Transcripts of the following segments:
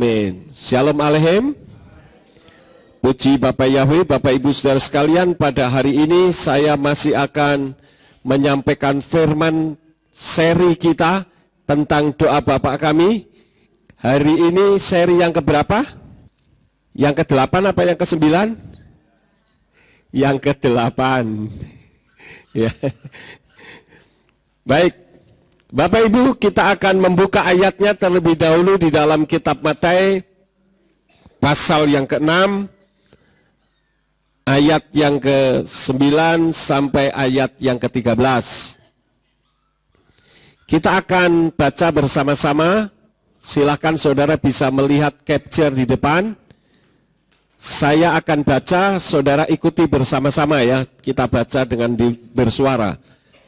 Amin. Shalom Aleichem. Puji Bapak Yahweh, Bapak Ibu Saudara sekalian, pada hari ini saya masih akan menyampaikan firman seri kita tentang doa Bapak kami. Hari ini seri yang keberapa? Yang ke-8 apa yang ke-9? Yang ke-8. Ya. Baik, Bapak Ibu, kita akan membuka ayatnya terlebih dahulu di dalam kitab Matius pasal yang ke-6, ayat yang ke-9 sampai ayat yang ke-13. Kita akan baca bersama-sama. Silakan saudara bisa melihat capture di depan. Saya akan baca, saudara ikuti bersama-sama ya. Kita baca dengan bersuara.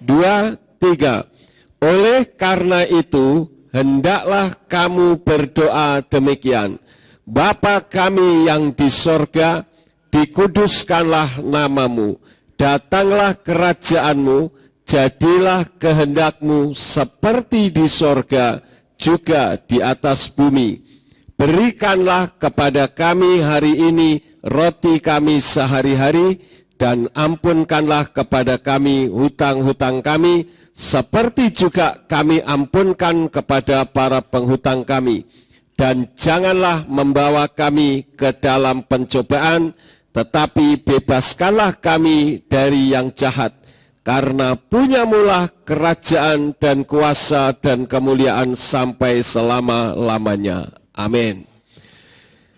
2, 3. Oleh karena itu, hendaklah kamu berdoa demikian. Bapa kami yang di sorga, dikuduskanlah namamu. Datanglah kerajaanmu, jadilah kehendakmu seperti di sorga, juga di atas bumi. Berikanlah kepada kami hari ini roti kami sehari-hari, dan ampunkanlah kepada kami hutang-hutang kami, seperti juga kami ampunkan kepada para penghutang kami. Dan janganlah membawa kami ke dalam pencobaan, tetapi bebaskanlah kami dari yang jahat. Karena punyamulah kerajaan dan kuasa dan kemuliaan sampai selama-lamanya. Amin.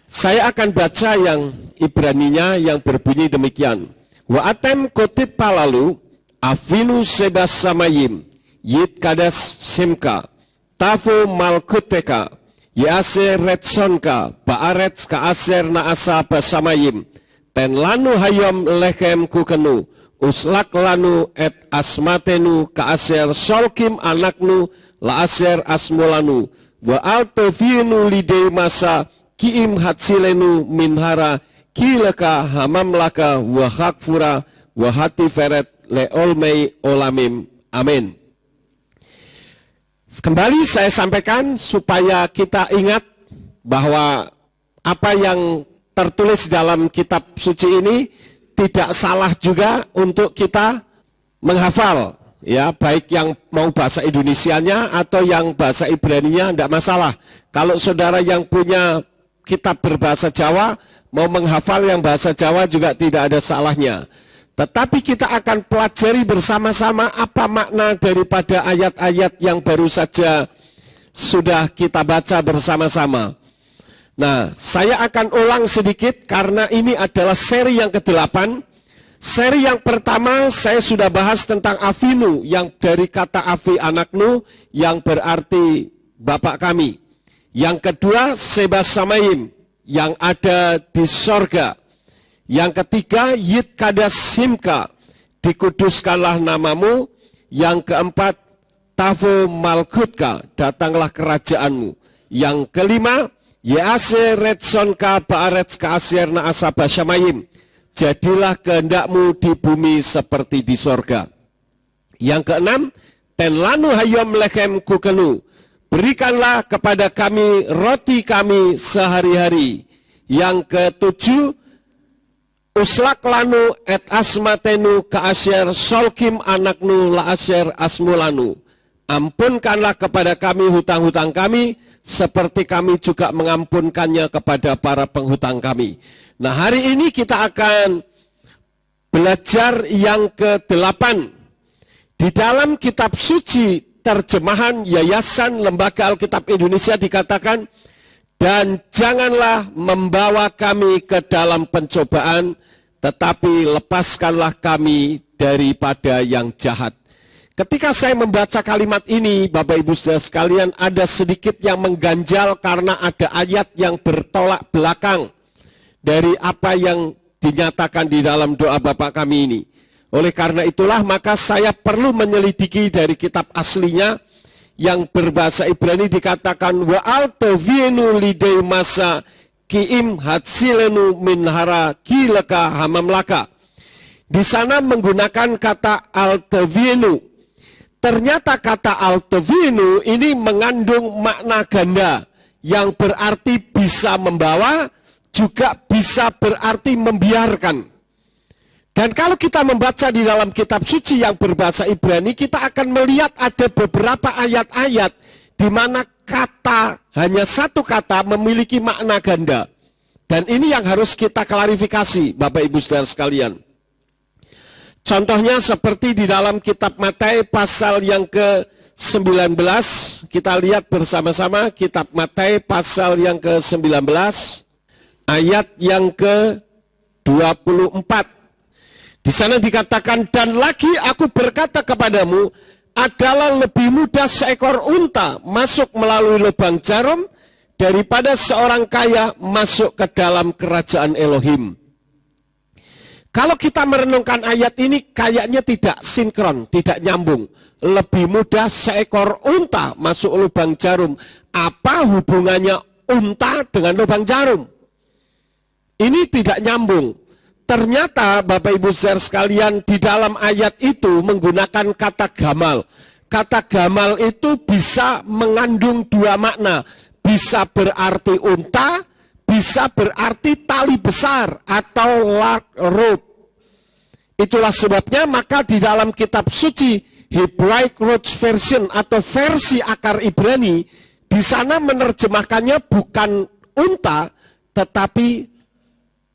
Saya akan baca yang Ibraninya yang berbunyi demikian. Wa atem kotip palalu, afinu sebas samayim, yit kadas simka, tafu malkuteka, yase retsonka, baarets ka aser naasa basamayim, ten lanu hayom lechem kukenu, uslak lanu et asmatenu ka aser solkim anaknu la aser asmolanu, wa altofinu lidei masa kiim hatsilenu minhara kilaka hamamlaka wa hakfura wa hati feret le olmei olamim. Amin. Kembali saya sampaikan supaya kita ingat bahwa apa yang tertulis dalam kitab suci ini tidak salah juga untuk kita menghafal, ya, baik yang mau bahasa Indonesianya atau yang bahasa Ibraninya tidak masalah. Kalau saudara yang punya kitab berbahasa Jawa mau menghafal yang bahasa Jawa juga tidak ada salahnya. Tetapi kita akan pelajari bersama-sama apa makna daripada ayat-ayat yang baru saja sudah kita baca bersama-sama. Nah, saya akan ulang sedikit karena ini adalah seri yang ke-8. Seri yang pertama saya sudah bahas tentang Avinu, yang dari kata Avi anaknu, yang berarti Bapak kami. Yang kedua, Sebas Samayim, yang ada di sorga. Yang ketiga, Yit Kadas Simka, dikuduskanlah namamu. Yang keempat, Tavu Malkutka, datanglah kerajaanmu. Yang kelima, Yase Retsonka Baaretz Kaasir Naasa Bashamayim, jadilah kehendakmu di bumi seperti di sorga. Yang keenam, ten lanu hayom lechem kukenu, berikanlah kepada kami roti kami sehari-hari. Yang ketujuh, uslak lanu et asmatenu kaasir solkim anaknu la asir asmulanu, ampunkanlah kepada kami hutang-hutang kami, seperti kami juga mengampunkannya kepada para penghutang kami. Nah, hari ini kita akan belajar yang ke-8. Di dalam kitab suci terjemahan Yayasan Lembaga Alkitab Indonesia dikatakan, dan janganlah membawa kami ke dalam pencobaan, tetapi lepaskanlah kami daripada yang jahat. Ketika saya membaca kalimat ini, Bapak Ibu Saudara sekalian, ada sedikit yang mengganjal karena ada ayat yang bertolak belakang dari apa yang dinyatakan di dalam doa Bapa kami ini. Oleh karena itulah maka saya perlu menyelidiki dari kitab aslinya yang berbahasa Ibrani dikatakan wa altavinu lidei masa kiim hatsilenu minhara kilaka hamamlaka. Di sana menggunakan kata altavinu. Ternyata kata altavinu ini mengandung makna ganda, yang berarti bisa membawa, juga bisa berarti membiarkan. Dan kalau kita membaca di dalam kitab suci yang berbahasa Ibrani, kita akan melihat ada beberapa ayat-ayat di mana kata, hanya satu kata memiliki makna ganda. Dan ini yang harus kita klarifikasi, Bapak Ibu Saudara sekalian. Contohnya seperti di dalam kitab Matius pasal yang ke-19, kita lihat bersama-sama kitab Matius pasal yang ke-19, ayat yang ke-24. Di sana dikatakan, dan lagi aku berkata kepadamu, adalah lebih mudah seekor unta masuk melalui lubang jarum daripada seorang kaya masuk ke dalam kerajaan Elohim. Kalau kita merenungkan ayat ini, kayaknya tidak sinkron, tidak nyambung. Lebih mudah seekor unta masuk lubang jarum. Apa hubungannya unta dengan lubang jarum? Ini tidak nyambung. Ternyata Bapak Ibu Saudara sekalian, di dalam ayat itu menggunakan kata gamal. Kata gamal itu bisa mengandung dua makna. Bisa berarti unta, bisa berarti tali besar atau rope. Itulah sebabnya maka di dalam kitab suci Hebraic Root Version atau versi akar Ibrani, di sana menerjemahkannya bukan unta tetapi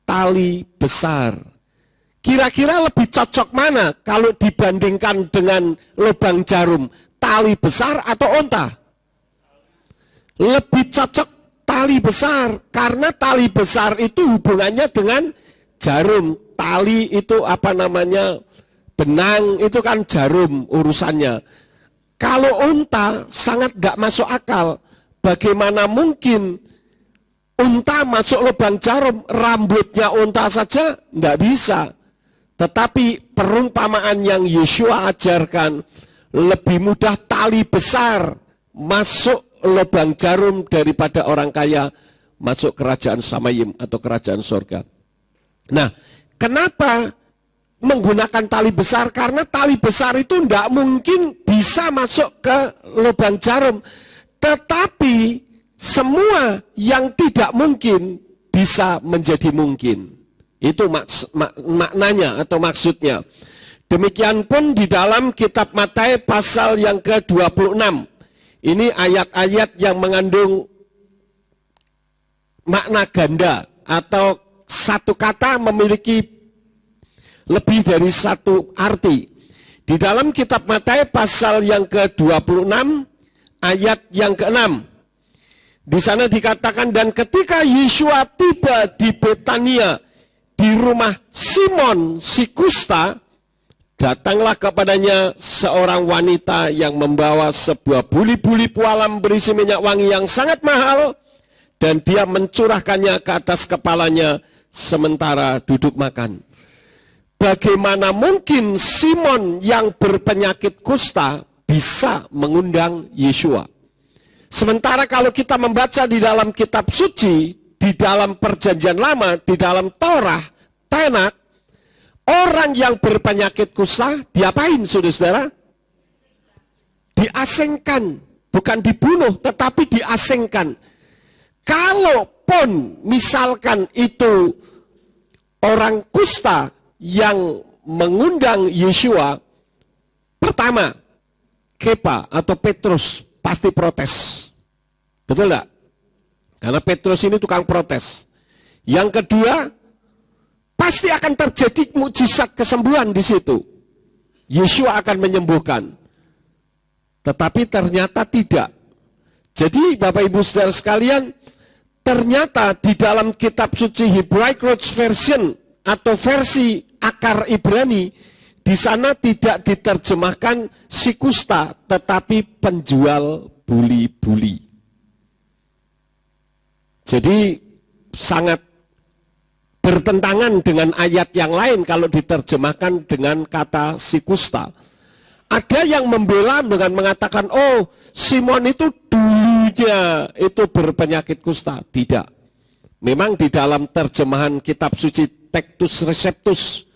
tali besar. Kira-kira lebih cocok mana kalau dibandingkan dengan lubang jarum? Tali besar atau unta? Lebih cocok tali besar, karena tali besar itu hubungannya dengan jarum. Tali itu apa namanya? Benang itu kan jarum urusannya. Kalau unta sangat gak masuk akal. Bagaimana mungkin unta masuk lubang jarum? Rambutnya unta saja nggak bisa. Tetapi perumpamaan yang Yeshua ajarkan, lebih mudah tali besar masuk lubang jarum daripada orang kaya masuk kerajaan Samayim atau kerajaan surga. Nah, kenapa menggunakan tali besar? Karena tali besar itu tidak mungkin bisa masuk ke lubang jarum. Tetapi semua yang tidak mungkin bisa menjadi mungkin. Itu maknanya atau maksudnya. Demikian pun di dalam kitab Matius pasal yang ke-26. Ini ayat-ayat yang mengandung makna ganda atau satu kata memiliki lebih dari satu arti. Di dalam kitab Matius pasal yang ke-26 ayat yang ke-6. Di sana dikatakan, dan ketika Yeshua tiba di Betania, di rumah Simon si kusta, datanglah kepadanya seorang wanita yang membawa sebuah buli-buli pualam berisi minyak wangi yang sangat mahal, dan dia mencurahkannya ke atas kepalanya sementara duduk makan. Bagaimana mungkin Simon yang berpenyakit kusta bisa mengundang Yeshua? Sementara kalau kita membaca di dalam kitab suci, di dalam perjanjian lama, di dalam Torah, Tanakh, orang yang berpenyakit kusta diapain, saudara-saudara? Diasingkan, bukan dibunuh, tetapi diasingkan. Kalaupun misalkan itu orang kusta yang mengundang Yeshua, pertama, Kepa atau Petrus pasti protes. Betul enggak? Karena Petrus ini tukang protes. Yang kedua, pasti akan terjadi mukjizat kesembuhan di situ. Yeshua akan menyembuhkan. Tetapi ternyata tidak. Jadi Bapak Ibu Saudara sekalian, ternyata di dalam kitab suci Hebraic Root Version atau versi akar Ibrani, di sana tidak diterjemahkan si kusta, tetapi penjual buli-buli. Jadi sangat bertentangan dengan ayat yang lain kalau diterjemahkan dengan kata si kusta. Ada yang membela dengan mengatakan, oh Simon itu dulunya itu berpenyakit kusta. Tidak. Memang di dalam terjemahan kitab suci Textus Receptus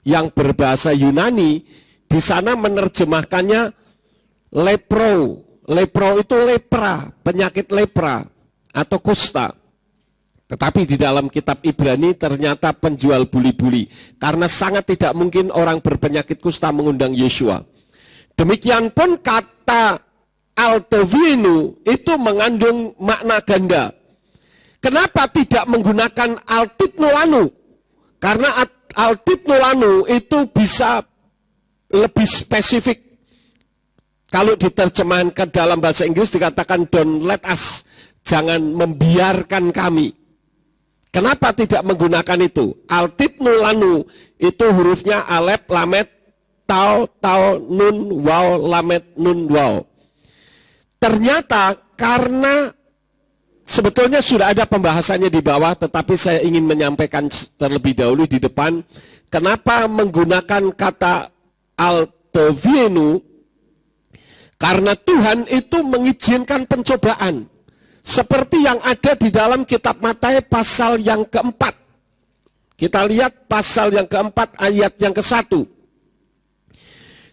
yang berbahasa Yunani, di sana menerjemahkannya lepro. Lepro itu lepra, penyakit lepra. atau kusta. Tetapi di dalam kitab Ibrani ternyata penjual buli-buli. Karena sangat tidak mungkin orang berpenyakit kusta mengundang Yeshua. Demikian pun kata Altevienu itu mengandung makna ganda. Kenapa tidak menggunakan altitnulanu? Karena altitnulanu itu bisa lebih spesifik. Kalau diterjemahkan ke dalam bahasa Inggris dikatakan don't let us. Jangan membiarkan kami. Kenapa tidak menggunakan itu? Altitnulanu itu hurufnya alef, lamet, tau, nun, waw, lamet, nun, waw. Ternyata karena sebetulnya sudah ada pembahasannya di bawah, tetapi saya ingin menyampaikan terlebih dahulu di depan. Kenapa menggunakan kata Altevienu? Karena Tuhan itu mengizinkan pencobaan. Seperti yang ada di dalam kitab Matius pasal yang keempat. Kita lihat pasal yang keempat ayat yang ke-1.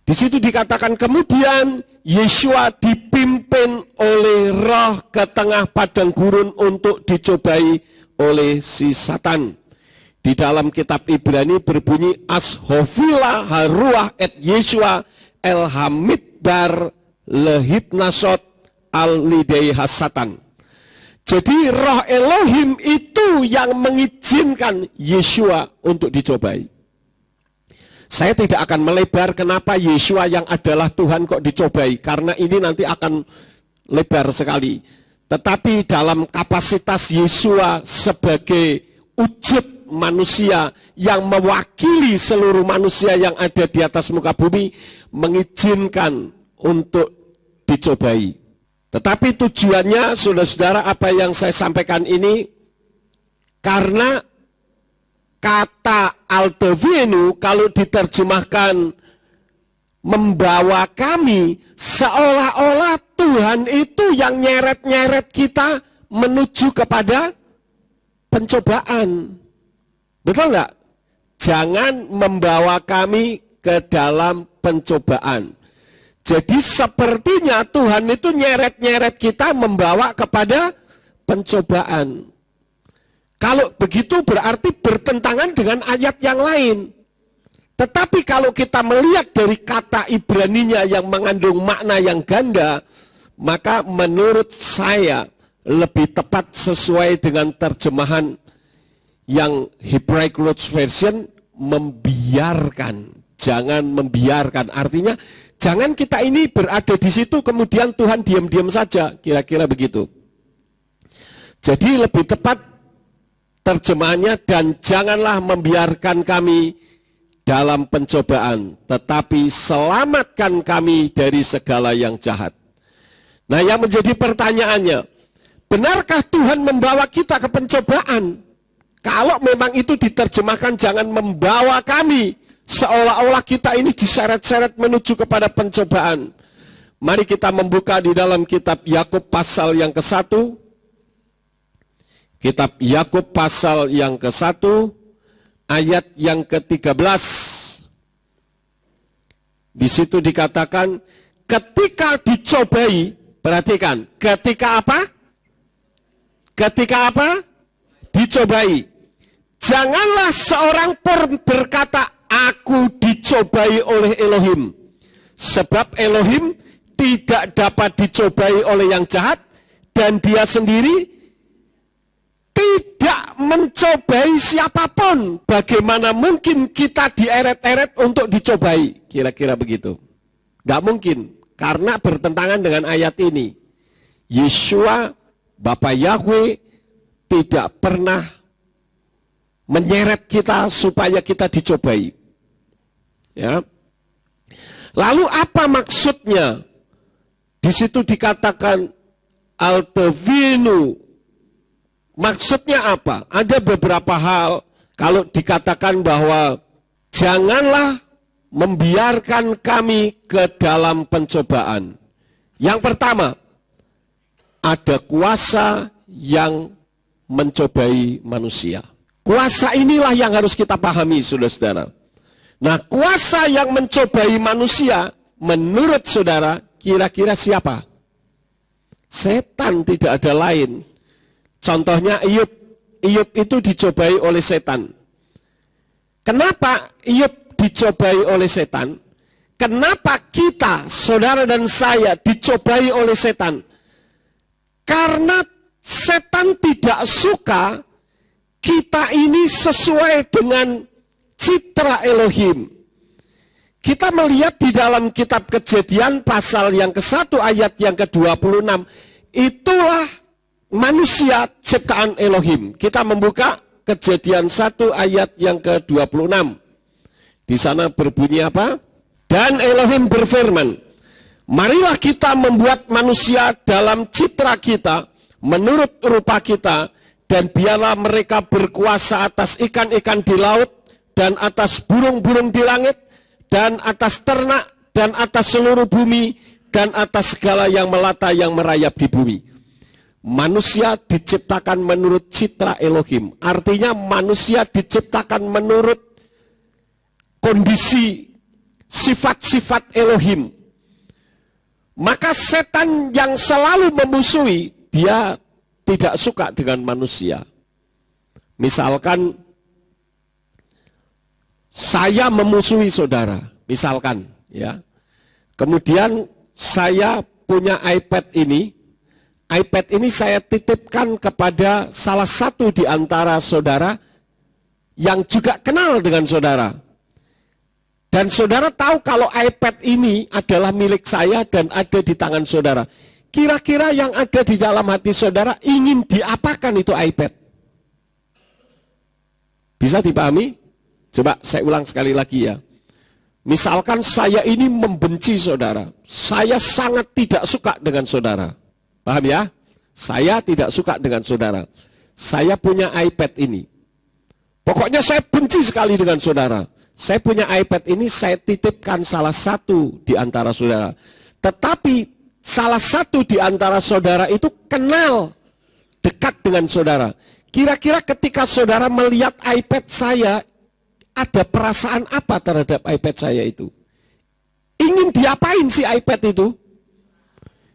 Di situ dikatakan kemudian Yeshua dipimpin oleh roh ke tengah padang gurun untuk dicobai oleh si Satan. Di dalam kitab Ibrani berbunyi Ashofila haruah et Yeshua el hamidbar lehitnasot al lidei hasatan. Jadi roh Elohim itu yang mengizinkan Yeshua untuk dicobai. Saya tidak akan melebar kenapa Yeshua yang adalah Tuhan kok dicobai. Karena ini nanti akan lebar sekali. Tetapi dalam kapasitas Yeshua sebagai wujud manusia yang mewakili seluruh manusia yang ada di atas muka bumi, mengizinkan untuk dicobai. Tetapi tujuannya, saudara-saudara, apa yang saya sampaikan ini, karena kata Altevienu kalau diterjemahkan membawa kami, seolah-olah Tuhan itu yang nyeret-nyeret kita menuju kepada pencobaan. Betul nggak? Jangan membawa kami ke dalam pencobaan. Jadi sepertinya Tuhan itu nyeret-nyeret kita membawa kepada pencobaan. Kalau begitu berarti bertentangan dengan ayat yang lain. Tetapi kalau kita melihat dari kata Ibraninya yang mengandung makna yang ganda, maka menurut saya lebih tepat sesuai dengan terjemahan yang Hebraic Roots Version, membiarkan. Jangan membiarkan, artinya jangan kita ini berada di situ kemudian Tuhan diam-diam saja, kira-kira begitu. Jadi lebih tepat terjemahannya, dan janganlah membiarkan kami dalam pencobaan, tetapi selamatkan kami dari segala yang jahat. Nah, yang menjadi pertanyaannya, benarkah Tuhan membawa kita ke pencobaan? Kalau memang itu diterjemahkan jangan membawa kami, seolah-olah kita ini diseret-seret menuju kepada pencobaan. Mari kita membuka di dalam kitab Yakub pasal yang ke-1. Kitab Yakub pasal yang ke-1, ayat yang ke-13. Di situ dikatakan, ketika dicobai, perhatikan, ketika apa? Ketika apa? Dicobai. Janganlah seorang pun berkata, aku dicobai oleh Elohim. Sebab Elohim tidak dapat dicobai oleh yang jahat, dan dia sendiri tidak mencobai siapapun. Bagaimana mungkin kita dieret-eret untuk dicobai? Kira-kira begitu. Tidak mungkin, karena bertentangan dengan ayat ini. Yeshua, Bapa Yahweh, tidak pernah menyeret kita supaya kita dicobai. Ya. Lalu apa maksudnya? Di situ dikatakan Altevienu. Maksudnya apa? Ada beberapa hal. Kalau dikatakan bahwa janganlah membiarkan kami ke dalam pencobaan. Yang pertama, ada kuasa yang mencobai manusia. Kuasa inilah yang harus kita pahami, saudara-saudara. Nah, kuasa yang mencobai manusia, menurut saudara, kira-kira siapa? Setan, tidak ada lain. Contohnya Iyub. Iyub itu dicobai oleh setan. Kenapa Iyub dicobai oleh setan? Kenapa kita, saudara dan saya, dicobai oleh setan? Karena setan tidak suka kita ini sesuai dengan citra Elohim. Kita melihat di dalam kitab Kejadian pasal yang ke-1 ayat yang ke-26. Itulah manusia ciptaan Elohim. Kita membuka Kejadian 1 ayat yang ke-26. Di sana berbunyi apa? Dan Elohim berfirman, marilah kita membuat manusia dalam citra kita, menurut rupa kita, dan biarlah mereka berkuasa atas ikan-ikan di laut, dan atas burung-burung di langit, dan atas ternak, dan atas seluruh bumi, dan atas segala yang melata yang merayap di bumi. Manusia diciptakan menurut citra Elohim. Artinya manusia diciptakan menurut kondisi sifat-sifat Elohim. Maka setan yang selalu memusuhi, dia tidak suka dengan manusia. Misalkan saya memusuhi saudara, misalkan ya. Kemudian saya punya iPad ini saya titipkan kepada salah satu di antara saudara yang juga kenal dengan saudara. Dan saudara tahu kalau iPad ini adalah milik saya dan ada di tangan saudara. Kira-kira yang ada di dalam hati saudara ingin diapakan itu iPad? Bisa dipahami? Coba saya ulang sekali lagi ya. Misalkan saya ini membenci saudara. Saya sangat tidak suka dengan saudara. Paham ya? Saya tidak suka dengan saudara. Saya punya iPad ini. Pokoknya saya benci sekali dengan saudara. Saya punya iPad ini, saya titipkan salah satu di antara saudara. Tetapi salah satu di antara saudara itu kenal dekat dengan saudara. Kira-kira ketika saudara melihat iPad saya, ada perasaan apa terhadap iPad saya itu? Ingin diapain si iPad itu?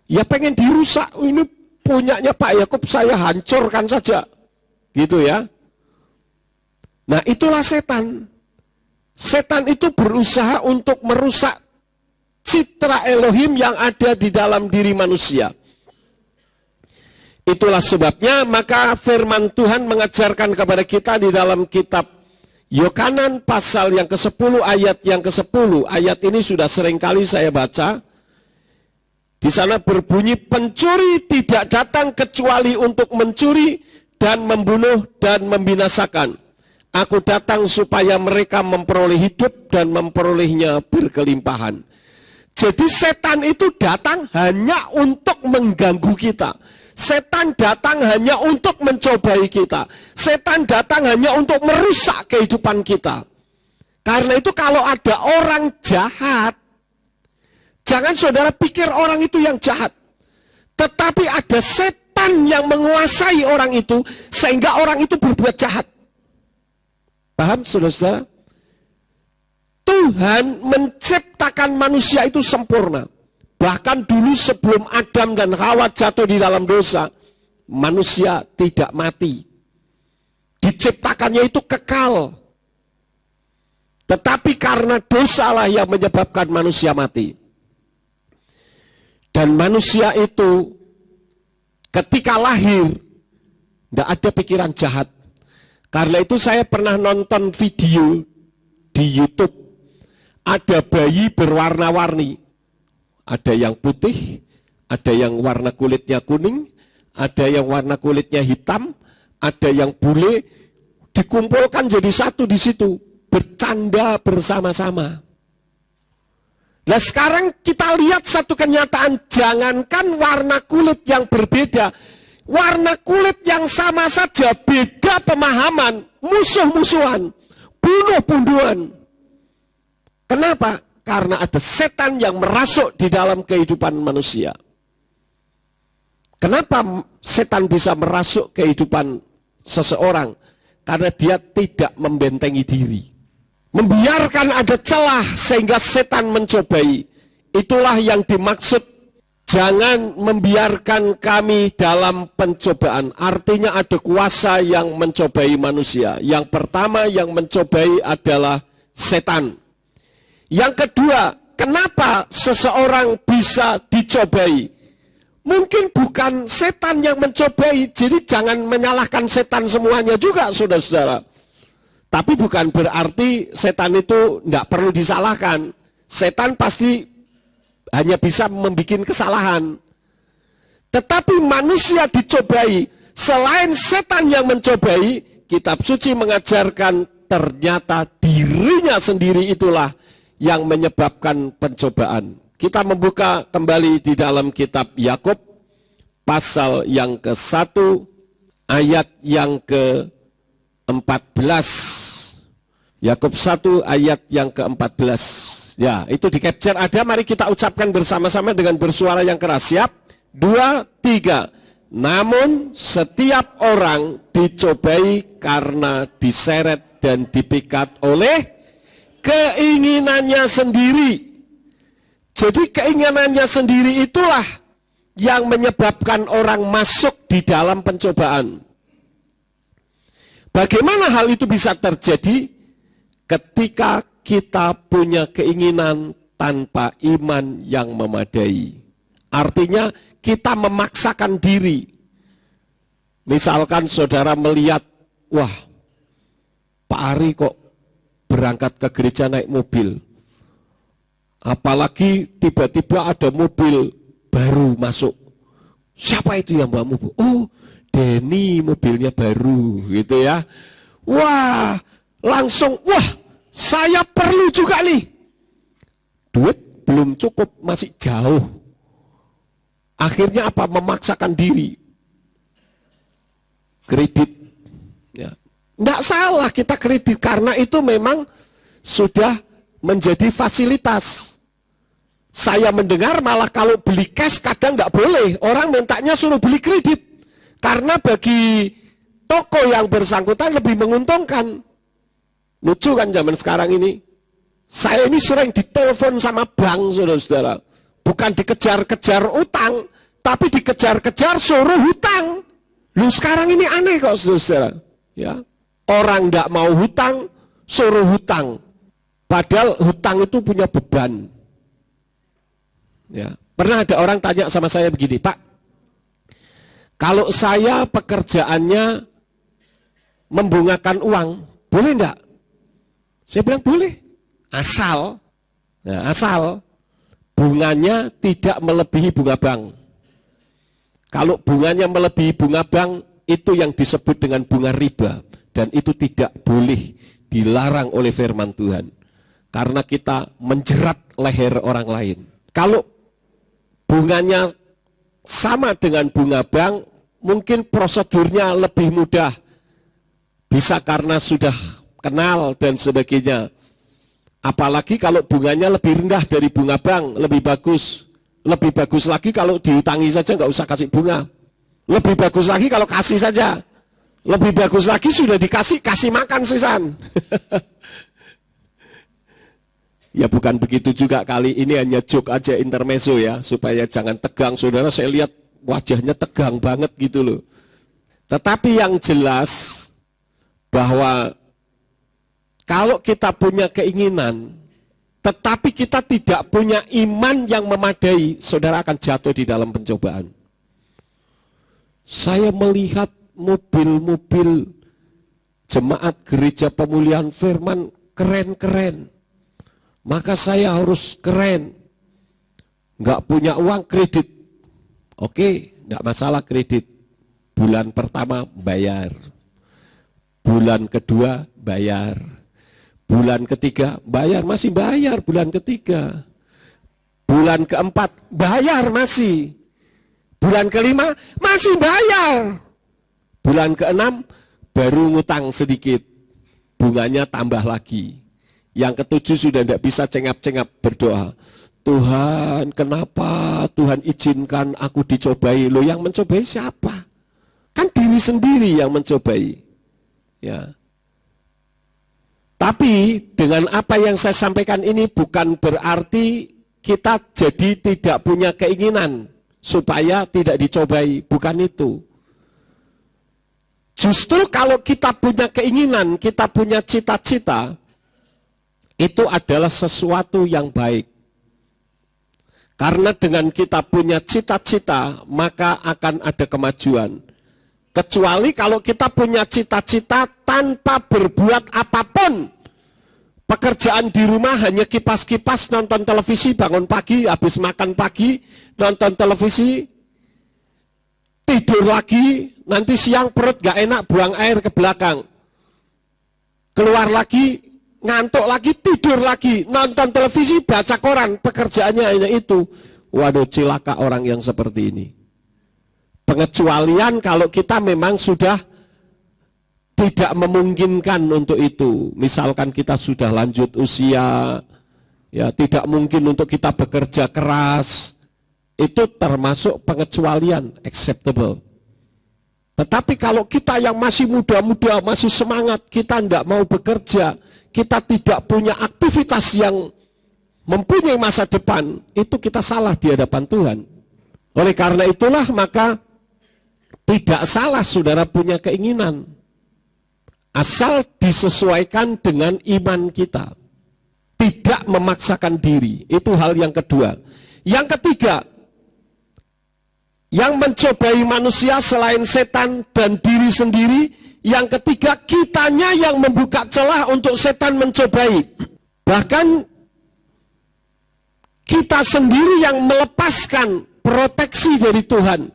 Ya pengen dirusak, ini punyanya Pak Yakub, saya hancurkan saja. Gitu ya. Nah itulah setan. Setan itu berusaha untuk merusak citra Elohim yang ada di dalam diri manusia. Itulah sebabnya maka firman Tuhan mengajarkan kepada kita di dalam kitab Yohanan pasal yang ke-10 ayat yang ke-10. Ayat ini sudah seringkali saya baca. Di sana berbunyi, pencuri tidak datang kecuali untuk mencuri dan membunuh dan membinasakan. Aku datang supaya mereka memperoleh hidup dan memperolehnya berkelimpahan. Jadi setan itu datang hanya untuk mengganggu kita. Setan datang hanya untuk mencobai kita. Setan datang hanya untuk merusak kehidupan kita. Karena itu kalau ada orang jahat, jangan saudara pikir orang itu yang jahat. Tetapi ada setan yang menguasai orang itu, sehingga orang itu berbuat jahat. Paham saudara-saudara? Tuhan menciptakan manusia itu sempurna. Bahkan dulu sebelum Adam dan Hawa jatuh di dalam dosa, manusia tidak mati. Diciptakannya itu kekal. Tetapi karena dosalah yang menyebabkan manusia mati. Dan manusia itu ketika lahir tidak ada pikiran jahat. Karena itu saya pernah nonton video di YouTube. Ada bayi berwarna-warni. Ada yang putih, ada yang warna kulitnya kuning, ada yang warna kulitnya hitam, ada yang bule, dikumpulkan jadi satu di situ, bercanda bersama-sama. Nah sekarang kita lihat satu kenyataan, jangankan warna kulit yang berbeda, warna kulit yang sama saja, beda pemahaman, musuh-musuhan, bunuh-bunuhan. Kenapa? Karena ada setan yang merasuk di dalam kehidupan manusia. Kenapa setan bisa merasuk kehidupan seseorang? Karena dia tidak membentengi diri. Membiarkan ada celah sehingga setan mencobai. Itulah yang dimaksud Jangan membiarkan kami dalam pencobaan. Artinya ada kuasa yang mencobai manusia. Yang pertama yang mencobai adalah setan. Yang kedua, kenapa seseorang bisa dicobai? Mungkin bukan setan yang mencobai, jadi jangan menyalahkan setan semuanya juga, saudara-saudara. Tapi bukan berarti setan itu tidak perlu disalahkan. Setan pasti hanya bisa membuat kesalahan. Tetapi manusia dicobai, selain setan yang mencobai, kitab suci mengajarkan ternyata dirinya sendiri itulah yang menyebabkan pencobaan. Kita membuka kembali di dalam kitab Yakub pasal yang ke-1 ayat yang ke-14. Yakub 1 ayat yang ke-14. Ya, itu di capture ada, mari kita ucapkan bersama-sama dengan bersuara yang keras. Siap? 2, 3. Namun setiap orang dicobai karena diseret dan dipikat oleh keinginannya sendiri. Jadi keinginannya sendiri itulah yang menyebabkan orang masuk di dalam pencobaan. Bagaimana hal itu bisa terjadi? Ketika kita punya keinginan tanpa iman yang memadai. Artinya kita memaksakan diri. Misalkan saudara melihat, wah, Pak Ari kok berangkat ke gereja naik mobil. Apalagi tiba-tiba ada mobil baru masuk. Siapa itu yang bawa mobil? Oh, Denny mobilnya baru gitu ya. Wah, langsung, wah, saya perlu juga nih. Duit belum cukup, masih jauh. Akhirnya apa? Memaksakan diri. Kredit. Ya. Nggak salah kita kredit, karena itu memang sudah menjadi fasilitas. Saya mendengar malah kalau beli cash kadang nggak boleh. Orang mintanya suruh beli kredit. Karena bagi toko yang bersangkutan lebih menguntungkan. Lucu kan zaman sekarang ini. Saya ini sering ditelepon sama bank, saudara-saudara. Bukan dikejar-kejar utang, tapi dikejar-kejar suruh hutang. Lu sekarang ini aneh kok, saudara-saudara. Ya. Orang nggak mau hutang, suruh hutang. Padahal hutang itu punya beban. Ya. Pernah ada orang tanya sama saya begini, Pak, kalau saya pekerjaannya membungakan uang, boleh enggak? Saya bilang boleh, asal bunganya tidak melebihi bunga bank. Kalau bunganya melebihi bunga bank, itu yang disebut dengan bunga riba, dan itu tidak boleh, dilarang oleh firman Tuhan, karena kita menjerat leher orang lain. Kalau bunganya sama dengan bunga bank, mungkin prosedurnya lebih mudah. Bisa karena sudah kenal dan sebagainya. Apalagi kalau bunganya lebih rendah dari bunga bank, lebih bagus. Lebih bagus lagi kalau diutangi saja, nggak usah kasih bunga. Lebih bagus lagi kalau kasih saja. Lebih bagus lagi sudah dikasih, kasih makan sisan. Ya bukan begitu juga, kali ini hanya joke aja, intermezzo ya, supaya jangan tegang. Saudara, saya lihat wajahnya tegang banget gitu loh. Tetapi yang jelas bahwa kalau kita punya keinginan, tetapi kita tidak punya iman yang memadai, saudara akan jatuh di dalam pencobaan. Saya melihat mobil-mobil jemaat gereja pemulihan firman keren-keren. Maka saya harus keren. Nggak punya uang, kredit. Oke, nggak masalah kredit. Bulan pertama bayar. Bulan kedua bayar. Bulan ketiga bayar, masih bayar bulan ketiga. Bulan keempat bayar masih. Bulan kelima masih bayar. Bulan keenam baru ngutang sedikit. Bunganya tambah lagi. Yang ketujuh sudah tidak bisa cengap-cengap berdoa. Tuhan, kenapa Tuhan izinkan aku dicobai? Loh, yang mencobai siapa? Kan diri sendiri yang mencobai. Ya. Tapi dengan apa yang saya sampaikan ini bukan berarti kita jadi tidak punya keinginan. supaya tidak dicobai, bukan itu. Justru kalau kita punya keinginan, kita punya cita-cita, itu adalah sesuatu yang baik. Karena dengan kita punya cita-cita, maka akan ada kemajuan. Kecuali kalau kita punya cita-cita tanpa berbuat apapun. Pekerjaan di rumah hanya kipas-kipas, nonton televisi, bangun pagi, habis makan pagi, nonton televisi, tidur lagi, nanti siang perut gak enak, buang air ke belakang. Keluar lagi, ngantuk lagi, tidur lagi, nonton televisi, baca koran, pekerjaannya hanya itu. Waduh, cilaka orang yang seperti ini. Pengecualian kalau kita memang sudah tidak memungkinkan untuk itu. Misalkan kita sudah lanjut usia, ya tidak mungkin untuk kita bekerja keras, itu termasuk pengecualian, acceptable. Tetapi kalau kita yang masih muda-muda, masih semangat, kita tidak mau bekerja, kita tidak punya aktivitas yang mempunyai masa depan, itu kita salah di hadapan Tuhan. Oleh karena itulah maka tidak salah saudara punya keinginan, asal disesuaikan dengan iman kita, tidak memaksakan diri. Itu hal yang kedua. Yang ketiga, yang mencobai manusia selain setan dan diri sendiri, yang ketiga, kitanya yang membuka celah untuk setan mencobai. Bahkan kita sendiri yang melepaskan proteksi dari Tuhan.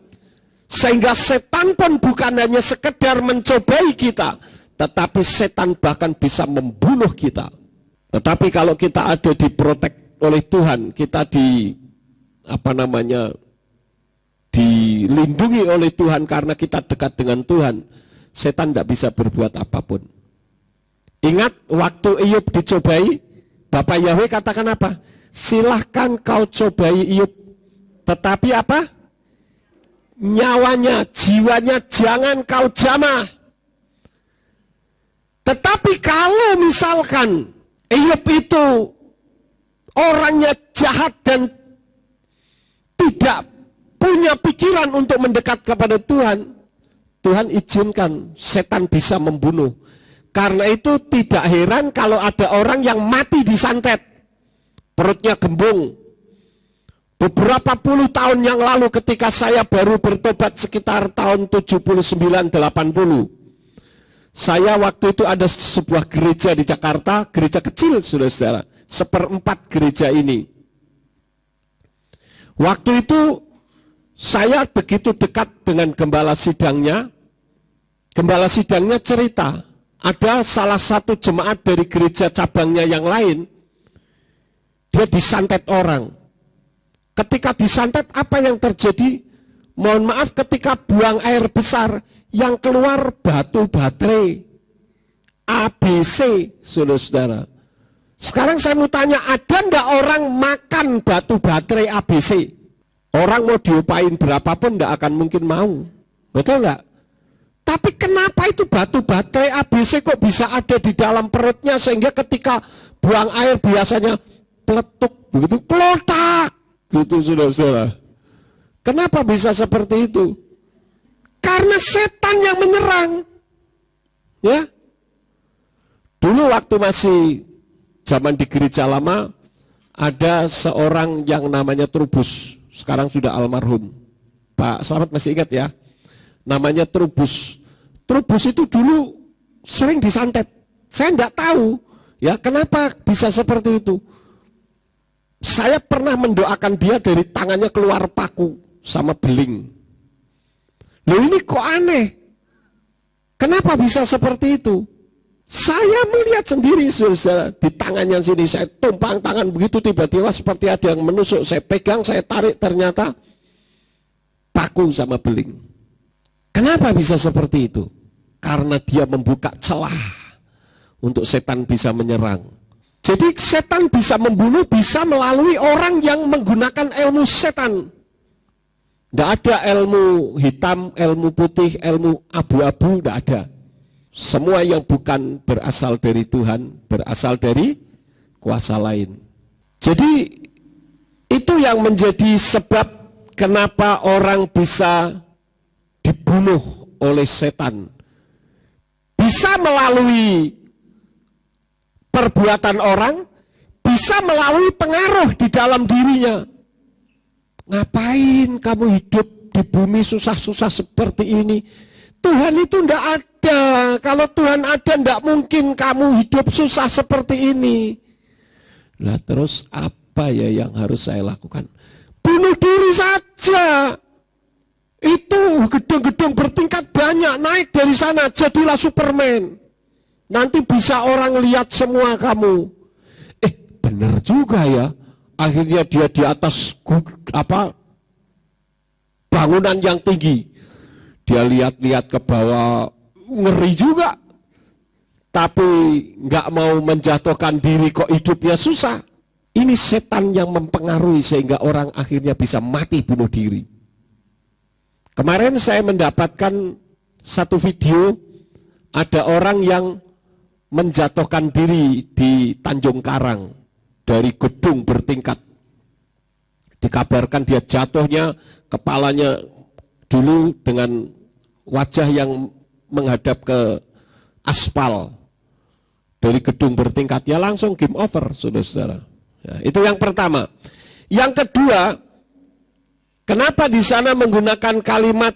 Sehingga setan pun bukan hanya sekedar mencobai kita, tetapi setan bahkan bisa membunuh kita. Tetapi kalau kita ada diprotek oleh Tuhan, kita dilindungi oleh Tuhan karena kita dekat dengan Tuhan, setan tidak bisa berbuat apapun. Ingat waktu Iyub dicobai, Bapak Yahweh katakan apa? Silahkan kau cobai Iyub, tetapi apa? Nyawanya, jiwanya jangan kau jamah. Tetapi kalau misalkan Iyub itu orangnya jahat dan tidak punya pikiran untuk mendekat kepada Tuhan, Tuhan izinkan setan bisa membunuh. Karena itu tidak heran kalau ada orang yang mati disantet, perutnya gembung. Beberapa puluh tahun yang lalu ketika saya baru bertobat sekitar tahun 79-80, saya waktu itu ada sebuah gereja di Jakarta, gereja kecil saudara-saudara, 1/4 gereja ini. Waktu itu saya begitu dekat dengan gembala sidangnya cerita, ada salah satu jemaat dari gereja cabangnya yang lain, dia disantet orang. Ketika disantet apa yang terjadi? Mohon maaf, ketika buang air besar yang keluar batu baterai ABC, saudara-saudara. Sekarang saya mau tanya, ada enggak orang makan batu baterai ABC? Orang mau diupain berapapun enggak akan mungkin mau, betul enggak? Tapi kenapa itu batu baterai ABC kok bisa ada di dalam perutnya sehingga ketika buang air biasanya peletuk begitu, kelotak gitu saudara-saudara. Kenapa bisa seperti itu? Karena setan yang menyerang. Ya. Dulu waktu masih zaman di gereja lama, ada seorang yang namanya Trubus. Sekarang sudah almarhum. Pak Slamet masih ingat ya? Namanya Trubus. Trubus itu dulu sering disantet. Saya enggak tahu ya kenapa bisa seperti itu. Saya pernah mendoakan dia dari tangannya keluar paku sama beling. Loh ini kok aneh? Kenapa bisa seperti itu? Saya melihat sendiri saudara, di tangannya sini saya tumpang tangan begitu tiba-tiba seperti ada yang menusuk. Saya pegang, saya tarik ternyata paku sama beling. Kenapa bisa seperti itu? Karena dia membuka celah untuk setan bisa menyerang. Jadi setan bisa membunuh, bisa melalui orang yang menggunakan ilmu setan. Tidak ada ilmu hitam, ilmu putih, ilmu abu-abu, tidak ada. Semua yang bukan berasal dari Tuhan, berasal dari kuasa lain. Jadi itu yang menjadi sebab kenapa orang bisa dibunuh oleh setan. Bisa melalui perbuatan orang, bisa melalui pengaruh di dalam dirinya. Ngapain kamu hidup di bumi susah-susah seperti ini? Tuhan itu tidak ada. Kalau Tuhan ada, tidak mungkin kamu hidup susah seperti ini. Lah terus apa ya yang harus saya lakukan? Bunuh diri saja. Itu gedung-gedung bertingkat banyak, naik dari sana, jadilah Superman. Nanti bisa orang lihat semua kamu. Benar juga ya. Akhirnya dia di atas bangunan yang tinggi. Dia lihat-lihat ke bawah, ngeri juga. Tapi nggak mau menjatuhkan diri, kok hidupnya susah. Ini setan yang mempengaruhi sehingga orang akhirnya bisa mati bunuh diri. Kemarin saya mendapatkan satu video, ada orang yang menjatuhkan diri di Tanjung Karang dari gedung bertingkat. Dikabarkan dia jatuhnya, kepalanya dulu dengan wajah yang menghadap ke aspal dari gedung bertingkat, ya langsung game over, saudara-saudara. Ya, itu yang pertama. Yang kedua, kenapa di sana menggunakan kalimat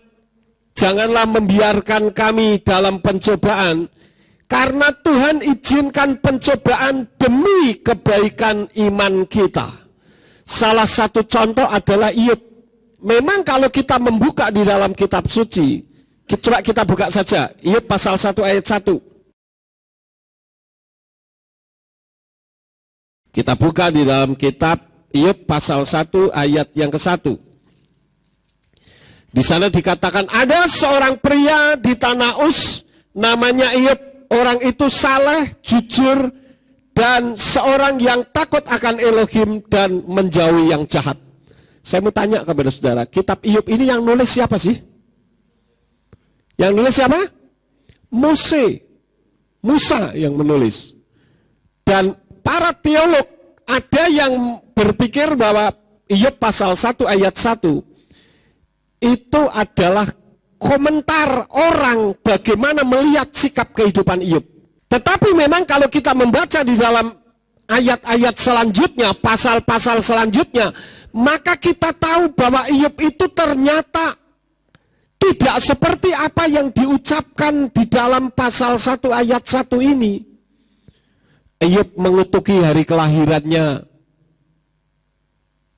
janganlah membiarkan kami dalam pencobaan? Karena Tuhan izinkan pencobaan demi kebaikan iman kita. Salah satu contoh adalah Iyub. Memang kalau kita membuka di dalam kitab suci, coba kita buka saja Iyub pasal 1 ayat 1. Kita buka di dalam kitab Iyub pasal 1 ayat yang ke-1. Di sana dikatakan ada seorang pria di tanah Uz namanya Iyub. Orang itu saleh, jujur, dan seorang yang takut akan Elohim dan menjauhi yang jahat. Saya mau tanya kepada saudara, kitab Iyub ini yang nulis siapa sih? Yang nulis siapa? Musa yang menulis. Dan para teolog ada yang berpikir bahwa Iyub pasal 1 ayat 1 itu adalah komentar orang bagaimana melihat sikap kehidupan Iyub. Tetapi memang kalau kita membaca di dalam ayat-ayat selanjutnya, pasal-pasal selanjutnya, maka kita tahu bahwa Iyub itu ternyata tidak seperti apa yang diucapkan di dalam pasal 1 ayat 1 ini. Iyub mengutuki hari kelahirannya.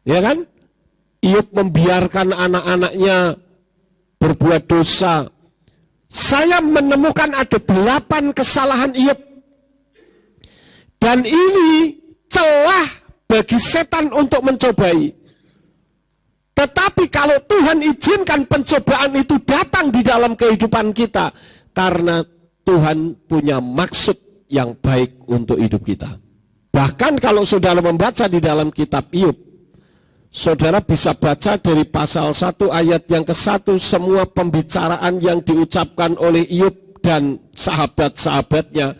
Ya kan? Iyub membiarkan anak-anaknya berbuat dosa. Saya menemukan ada 8 kesalahan Iyub. Dan ini celah bagi setan untuk mencobai. Tetapi kalau Tuhan izinkan pencobaan itu datang di dalam kehidupan kita, karena Tuhan punya maksud yang baik untuk hidup kita. Bahkan kalau saudara membaca di dalam kitab Iyub, saudara bisa baca dari pasal 1 ayat yang ke-1, semua pembicaraan yang diucapkan oleh Iyub dan sahabat-sahabatnya,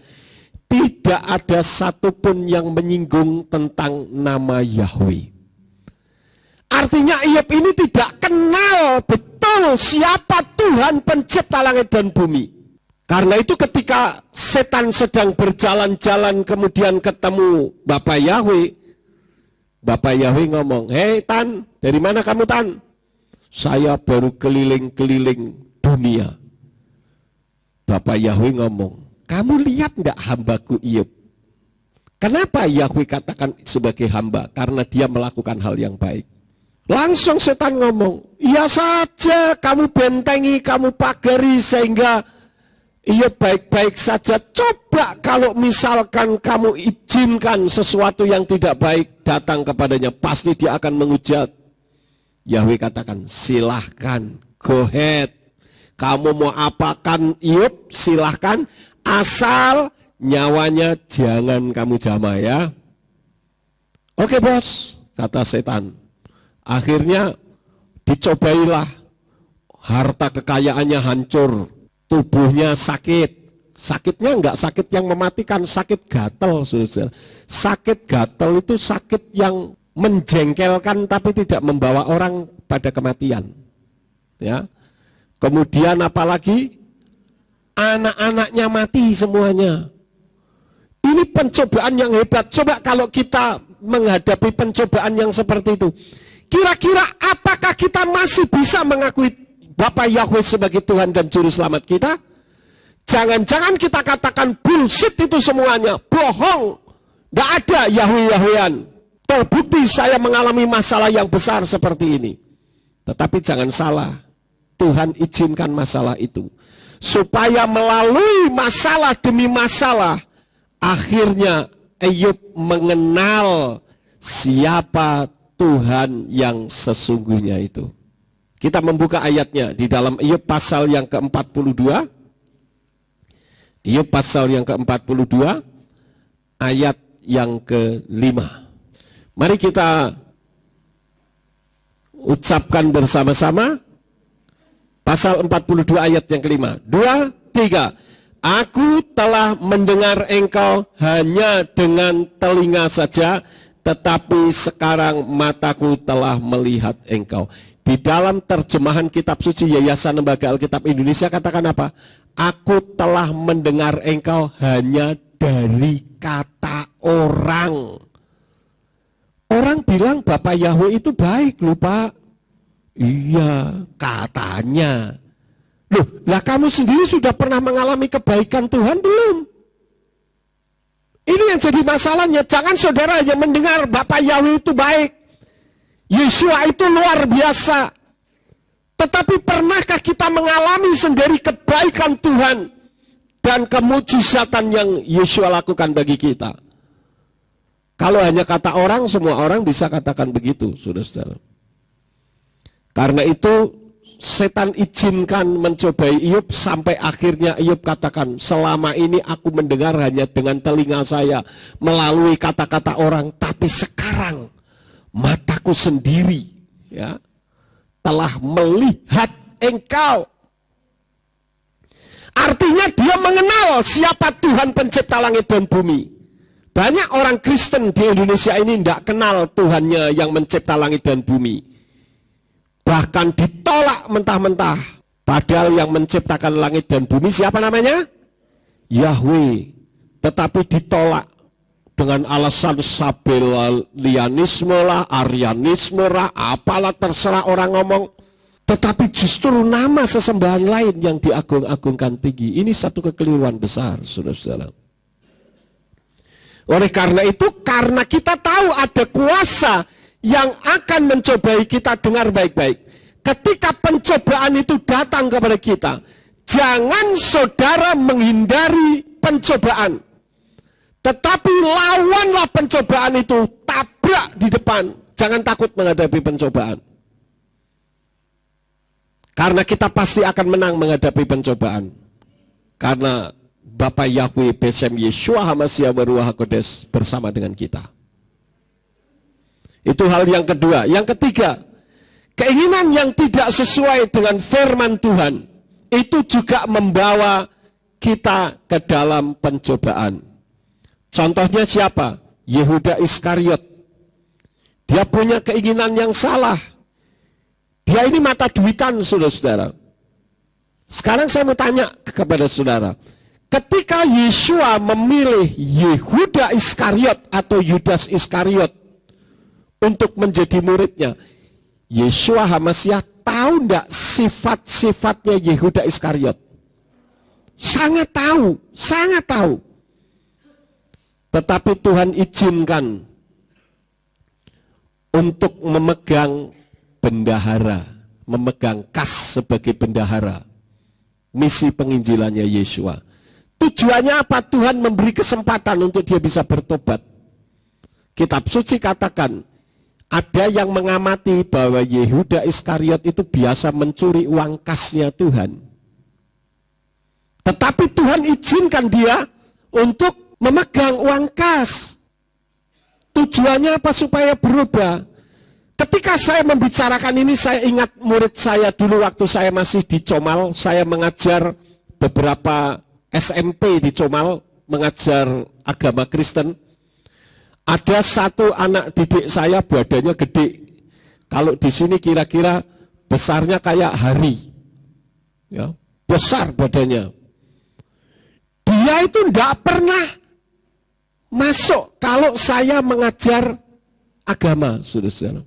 tidak ada satupun yang menyinggung tentang nama Yahweh. Artinya Iyub ini tidak kenal betul siapa Tuhan pencipta langit dan bumi. Karena itu ketika setan sedang berjalan-jalan kemudian ketemu Bapak Yahweh, Bapak Yahweh ngomong, "Hei Tan, dari mana kamu Tan?" "Saya baru keliling-keliling dunia." Bapak Yahweh ngomong, "Kamu lihat enggak hambaku Iyub?" Kenapa Yahweh katakan sebagai hamba? Karena dia melakukan hal yang baik. Langsung setan ngomong, "Iya saja, kamu bentengi, kamu pagari sehingga Iyub baik-baik saja. Coba kalau misalkan kamu izinkan sesuatu yang tidak baik datang kepadanya, pasti dia akan menghujat." Yahweh katakan, "Silahkan, go ahead. Kamu mau apakan Iyub, silahkan. Asal nyawanya jangan kamu jamah ya." "Oke bos," kata setan. Akhirnya dicobailah. Harta kekayaannya hancur. Tubuhnya sakit. Sakitnya enggak sakit yang mematikan, sakit gatel, saudara. Sakit gatel itu sakit yang menjengkelkan tapi tidak membawa orang pada kematian. Ya. Kemudian apalagi anak-anaknya mati semuanya. Ini pencobaan yang hebat. Coba kalau kita menghadapi pencobaan yang seperti itu, kira-kira apakah kita masih bisa mengakui Bapa Yahweh sebagai Tuhan dan Juru Selamat kita? Jangan-jangan kita katakan bullshit itu semuanya, bohong, tidak ada Yahweh-Yahwean. Terbukti saya mengalami masalah yang besar seperti ini. Tetapi jangan salah, Tuhan izinkan masalah itu supaya melalui masalah demi masalah, akhirnya Ayub mengenal siapa Tuhan yang sesungguhnya itu. Kita membuka ayatnya di dalam Ayub pasal yang ke-42. Ayub pasal yang ke-42 ayat yang ke-5. Mari kita ucapkan bersama-sama pasal 42 ayat yang ke-5. 2, 3. Aku telah mendengar engkau hanya dengan telinga saja, tetapi sekarang mataku telah melihat engkau. Di dalam terjemahan kitab suci Yayasan Lembaga Alkitab Indonesia katakan apa? Aku telah mendengar engkau hanya dari kata orang. Orang bilang Bapak Yahweh itu baik loh Pak. Iya, katanya. Loh, lah kamu sendiri sudah pernah mengalami kebaikan Tuhan belum? Ini yang jadi masalahnya. Jangan saudara hanya mendengar Bapak Yahweh itu baik, Yeshua itu luar biasa. Tetapi pernahkah kita mengalami sendiri kebaikan Tuhan dan kemujizatan yang Yeshua lakukan bagi kita? Kalau hanya kata orang, semua orang bisa katakan begitu, saudara-saudara. Karena itu, setan izinkan mencobai Ayub sampai akhirnya Ayub katakan, selama ini aku mendengar hanya dengan telinga saya melalui kata-kata orang, tapi sekarang mataku sendiri ya telah melihat engkau. Artinya dia mengenal siapa Tuhan pencipta langit dan bumi. Banyak orang Kristen di Indonesia ini tidak kenal Tuhannya yang mencipta langit dan bumi. Bahkan ditolak mentah-mentah. Padahal yang menciptakan langit dan bumi siapa namanya? Yahweh. Tetapi ditolak dengan alasan Sabellianisme lah, Arianisme lah, apalah terserah orang ngomong. Tetapi justru nama sesembahan lain yang diagung-agungkan tinggi. Ini satu kekeliruan besar, saudara-saudara. Oleh karena itu, karena kita tahu ada kuasa yang akan mencobai kita, dengar baik-baik. Ketika pencobaan itu datang kepada kita, jangan saudara menghindari pencobaan. Tetapi lawanlah pencobaan itu, tabrak di depan. Jangan takut menghadapi pencobaan. Karena kita pasti akan menang menghadapi pencobaan. Karena Bapa Yahweh Besem Yeshua HaMashiach Ruach HaKodesh bersama dengan kita. Itu hal yang kedua. Yang ketiga, keinginan yang tidak sesuai dengan firman Tuhan itu juga membawa kita ke dalam pencobaan. Contohnya siapa? Yehuda Iskariot. Dia punya keinginan yang salah. Dia ini mata duitan, saudara-saudara. Sekarang saya mau tanya kepada saudara. Ketika Yeshua memilih Yehuda Iskariot atau Yudas Iskariot untuk menjadi muridnya, Yeshua HaMashiach tahu enggak sifat-sifatnya Yehuda Iskariot? Sangat tahu, sangat tahu. Tetapi Tuhan izinkan untuk memegang bendahara, memegang kas sebagai bendahara misi penginjilannya Yeshua. Tujuannya apa? Tuhan memberi kesempatan untuk dia bisa bertobat. Kitab suci katakan, ada yang mengamati bahwa Yehuda Iskariot itu biasa mencuri uang kasnya Tuhan. Tetapi Tuhan izinkan dia untuk memegang uang kas. Tujuannya apa? Supaya berubah. Ketika saya membicarakan ini, saya ingat murid saya dulu waktu saya masih di Comal. Saya mengajar beberapa SMP di Comal, mengajar agama Kristen. Ada satu anak didik saya badannya gede. Kalau di sini kira-kira besarnya kayak hari. Ya, besar badannya. Dia itu tidak pernah masuk kalau saya mengajar agama, saudara-saudara.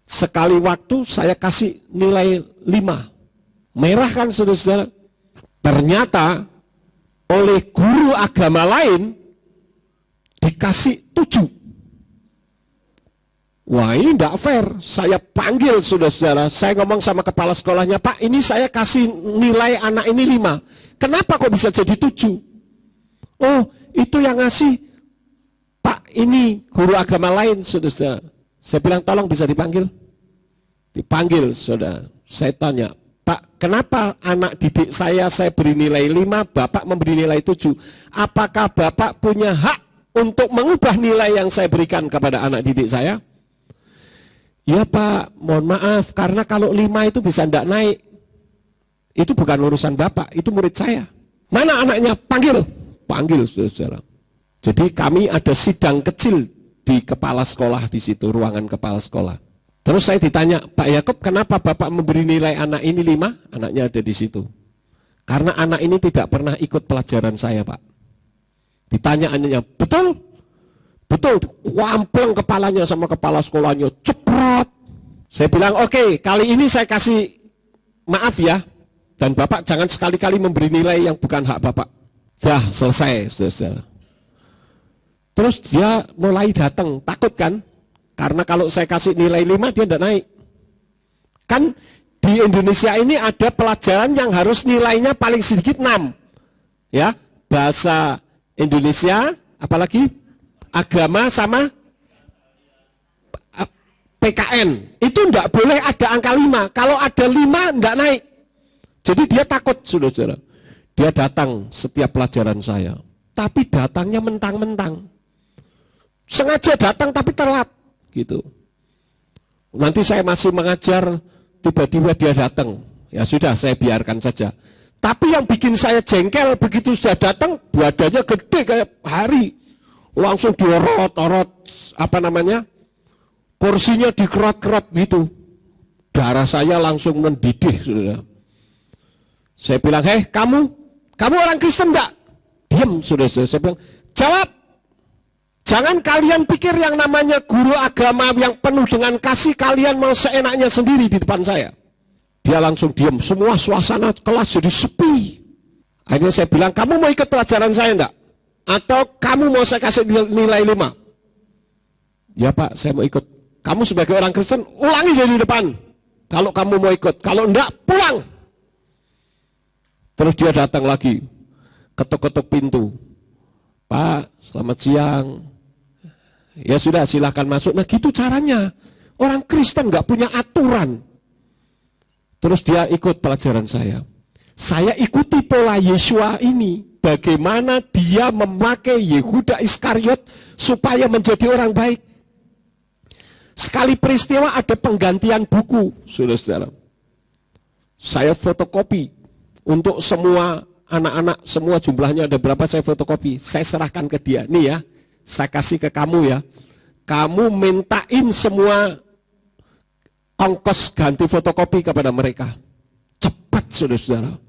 Sekali waktu saya kasih nilai 5. Merah kan, saudara-saudara? Ternyata oleh guru agama lain dikasih 7. Wah, ini tidak fair. Saya panggil saudara-saudara, saya ngomong sama kepala sekolahnya, Pak, ini saya kasih nilai anak ini 5. Kenapa kok bisa jadi 7? Oh, itu yang ngasih Pak, ini guru agama lain, saudara-saudara. Saya bilang, tolong bisa dipanggil. Dipanggil, saudara. Saya tanya, Pak, kenapa anak didik saya beri nilai 5, Bapak memberi nilai 7? Apakah Bapak punya hak untuk mengubah nilai yang saya berikan kepada anak didik saya? Ya Pak, mohon maaf, karena kalau 5 itu bisa tidak naik. Itu bukan urusan Bapak, itu murid saya. Mana anaknya? Panggil. Panggil, saudara-saudara. Jadi kami ada sidang kecil di kepala sekolah di situ, ruangan kepala sekolah. Terus saya ditanya, Pak Yakub, kenapa Bapak memberi nilai anak ini 5? Anaknya ada di situ. Karena anak ini tidak pernah ikut pelajaran saya, Pak. Ditanya anaknya, betul? Betul, kuampleng kepalanya sama kepala sekolahnya, ceprot. Saya bilang, oke, kali ini saya kasih maaf ya, dan Bapak jangan sekali-kali memberi nilai yang bukan hak Bapak. Dah, selesai, saudara. Terus dia mulai datang, takut kan? Karena kalau saya kasih nilai 5, dia tidak naik. Kan di Indonesia ini ada pelajaran yang harus nilainya paling sedikit 6. Ya, bahasa Indonesia, apalagi agama sama PKN. Itu tidak boleh ada angka 5. Kalau ada 5, tidak naik. Jadi dia takut, saudara-saudara. Dia datang setiap pelajaran saya. Tapi datangnya mentang-mentang. Sengaja datang tapi telat. Gitu. Nanti saya masih mengajar, tiba-tiba dia datang. Ya sudah, saya biarkan saja. Tapi yang bikin saya jengkel, begitu sudah datang, badannya gede kayak hari. Langsung diorot-orot, apa namanya, kursinya dikerot-kerot gitu. Darah saya langsung mendidih, saudara. Saya bilang, hei kamu orang Kristen enggak? Diam, saudara. Saya bilang, jawab. Jangan kalian pikir yang namanya guru agama yang penuh dengan kasih, kalian mau seenaknya sendiri di depan saya. Dia langsung diam, semua suasana kelas jadi sepi. Akhirnya saya bilang, kamu mau ikut pelajaran saya enggak? Atau kamu mau saya kasih nilai 5? Ya Pak, saya mau ikut. Kamu sebagai orang Kristen, ulangi dari depan. Kalau kamu mau ikut, kalau enggak, pulang. Terus dia datang lagi, ketuk-ketuk pintu. Pak, selamat siang. Ya sudah, silahkan masuk. Nah gitu caranya. Orang Kristen nggak punya aturan. Terus dia ikut pelajaran saya. Saya ikuti pola Yesua ini. Bagaimana dia memakai Yehuda Iskariot supaya menjadi orang baik. Sekali peristiwa ada penggantian buku, saudara-saudara. Saya fotokopi untuk semua anak-anak, semua jumlahnya ada berapa, saya fotokopi. Saya serahkan ke dia. Nih ya, saya kasih ke kamu ya. Kamu mintain semua ongkos ganti fotokopi kepada mereka. Cepat, saudara-saudara.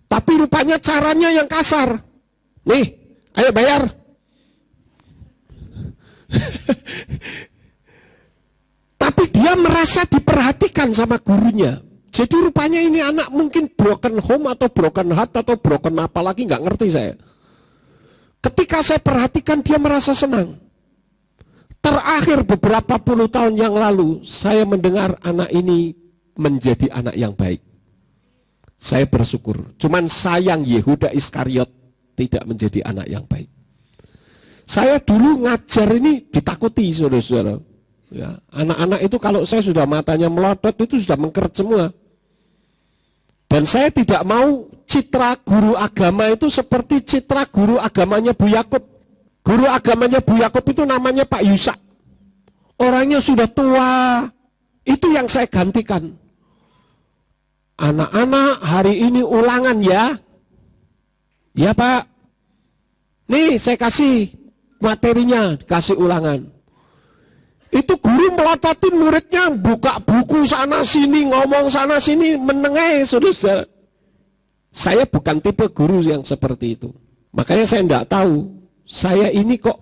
Tapi rupanya caranya yang kasar. Nih, ayo bayar. Tapi dia merasa diperhatikan sama gurunya. Jadi rupanya ini anak mungkin broken home atau broken heart atau broken apa lagi, nggak ngerti saya. Ketika saya perhatikan dia merasa senang. Terakhir beberapa puluh tahun yang lalu saya mendengar anak ini menjadi anak yang baik. Saya bersyukur. Cuman sayang Yehuda Iskariot tidak menjadi anak yang baik. Saya dulu ngajar ini ditakuti, saudara-saudara. Ya, anak-anak itu kalau saya sudah matanya melotot itu sudah mengkeret semua. Dan saya tidak mau citra guru agama itu seperti citra guru agamanya Bu Yakub. Guru agamanya Bu Yakub itu namanya Pak Yusak. Orangnya sudah tua. Itu yang saya gantikan. Anak-anak hari ini ulangan ya. Ya Pak. Nih saya kasih materinya, dikasih ulangan. Itu guru melototin muridnya, buka buku sana sini, ngomong sana sini, menengai, saudara. Saya bukan tipe guru yang seperti itu. Makanya saya tidak tahu, saya ini kok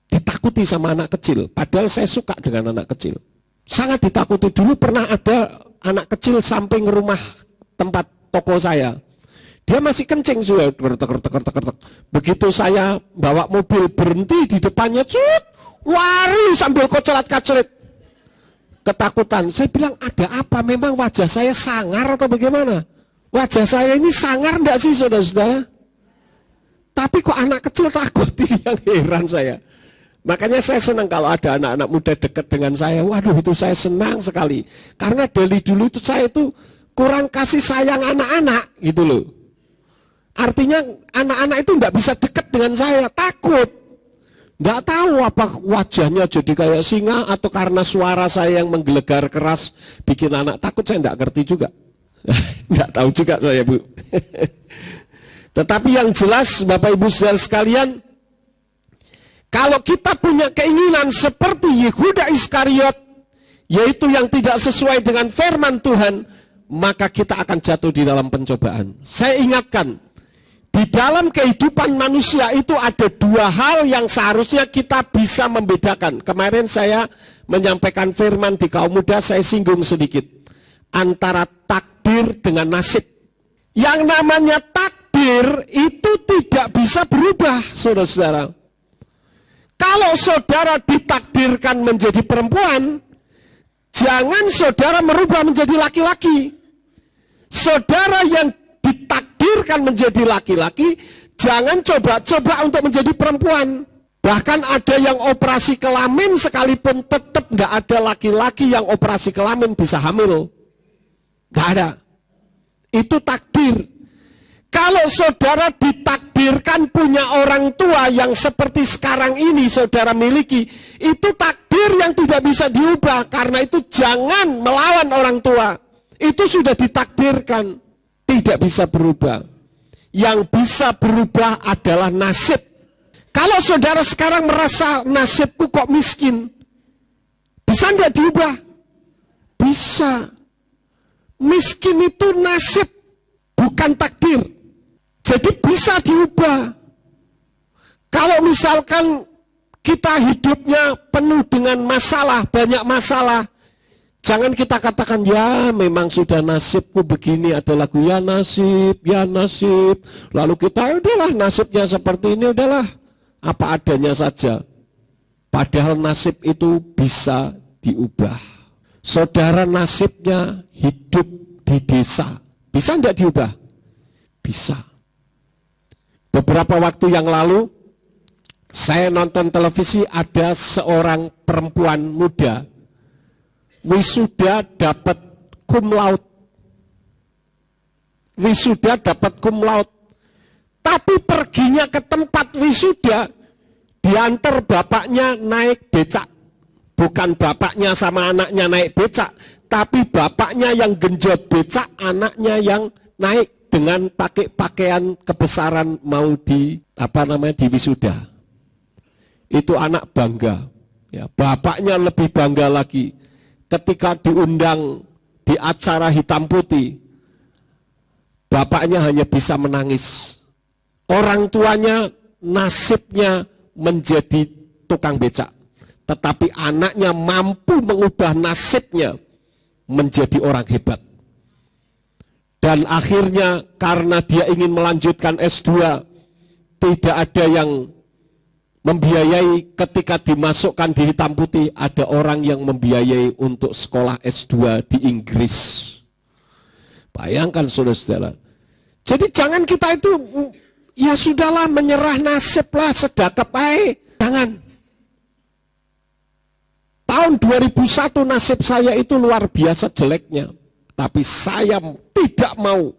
ditakuti sama anak kecil, padahal saya suka dengan anak kecil. Sangat ditakuti. Dulu pernah ada anak kecil samping rumah tempat toko saya. Dia masih kencing, sudah. Begitu saya bawa mobil berhenti di depannya, lari sambil kocelat-kacelit. Ketakutan. Saya bilang, ada apa? Memang wajah saya sangar atau bagaimana? Wajah saya ini sangar enggak sih, saudara-saudara? Tapi kok anak kecil takut? Ini yang heran saya. Makanya saya senang kalau ada anak-anak muda dekat dengan saya. Waduh, itu saya senang sekali. Karena dari dulu itu saya itu kurang kasih sayang anak-anak gitu loh. Artinya anak-anak itu enggak bisa dekat dengan saya, takut. Nggak tahu apa wajahnya jadi kayak singa atau karena suara saya yang menggelegar keras bikin anak takut, saya nggak ngerti juga. Nggak tahu juga saya, Bu. Tetapi yang jelas Bapak Ibu Saudara sekalian, kalau kita punya keinginan seperti Yehuda Iskariot, yaitu yang tidak sesuai dengan firman Tuhan, maka kita akan jatuh di dalam pencobaan. Saya ingatkan, di dalam kehidupan manusia itu ada dua hal yang seharusnya kita bisa membedakan. Kemarin saya menyampaikan firman di kaum muda, saya singgung sedikit. Antara takdir dengan nasib. Yang namanya takdir itu tidak bisa berubah, saudara-saudara. Kalau saudara ditakdirkan menjadi perempuan, jangan saudara merubah menjadi laki-laki. Saudara yang ditakdirkan menjadi laki-laki, jangan coba-coba untuk menjadi perempuan. Bahkan ada yang operasi kelamin sekalipun tetap nggak ada laki-laki yang operasi kelamin bisa hamil. Nggak ada. Itu takdir. Kalau saudara ditakdirkan punya orang tua yang seperti sekarang ini saudara miliki, itu takdir yang tidak bisa diubah. Karena itu jangan melawan orang tua. Itu sudah ditakdirkan. Tidak bisa berubah. Yang bisa berubah adalah nasib. Kalau saudara sekarang merasa nasibku kok miskin, bisa tidak diubah? Bisa. Miskin itu nasib, bukan takdir. Jadi bisa diubah. Kalau misalkan kita hidupnya penuh dengan masalah, banyak masalah, jangan kita katakan, ya memang sudah nasibku begini, ada lagu ya nasib, lalu kita udahlah nasibnya seperti ini, udahlah apa adanya saja. Padahal nasib itu bisa diubah. Saudara nasibnya hidup di desa, bisa enggak diubah? Bisa. Beberapa waktu yang lalu saya nonton televisi, ada seorang perempuan muda wisuda dapat cum laude. Wisuda dapat cum laude. Tapi perginya ke tempat wisuda diantar bapaknya naik becak. Bukan bapaknya sama anaknya naik becak, tapi bapaknya yang genjot becak, anaknya yang naik dengan pakai pakaian kebesaran mau di di wisuda. Itu anak bangga. Ya, bapaknya lebih bangga lagi. Ketika diundang di acara hitam putih, bapaknya hanya bisa menangis. Orang tuanya nasibnya menjadi tukang becak, tetapi anaknya mampu mengubah nasibnya menjadi orang hebat. Dan akhirnya karena dia ingin melanjutkan S2, tidak ada yang membiayai. Ketika dimasukkan di hitam putih, ada orang yang membiayai untuk sekolah S2 di Inggris. Bayangkan saudara-saudara. Jadi jangan kita itu, ya sudahlah menyerah nasib lah, sedekap aja. Jangan. Tahun 2001 nasib saya itu luar biasa jeleknya. Tapi saya tidak mau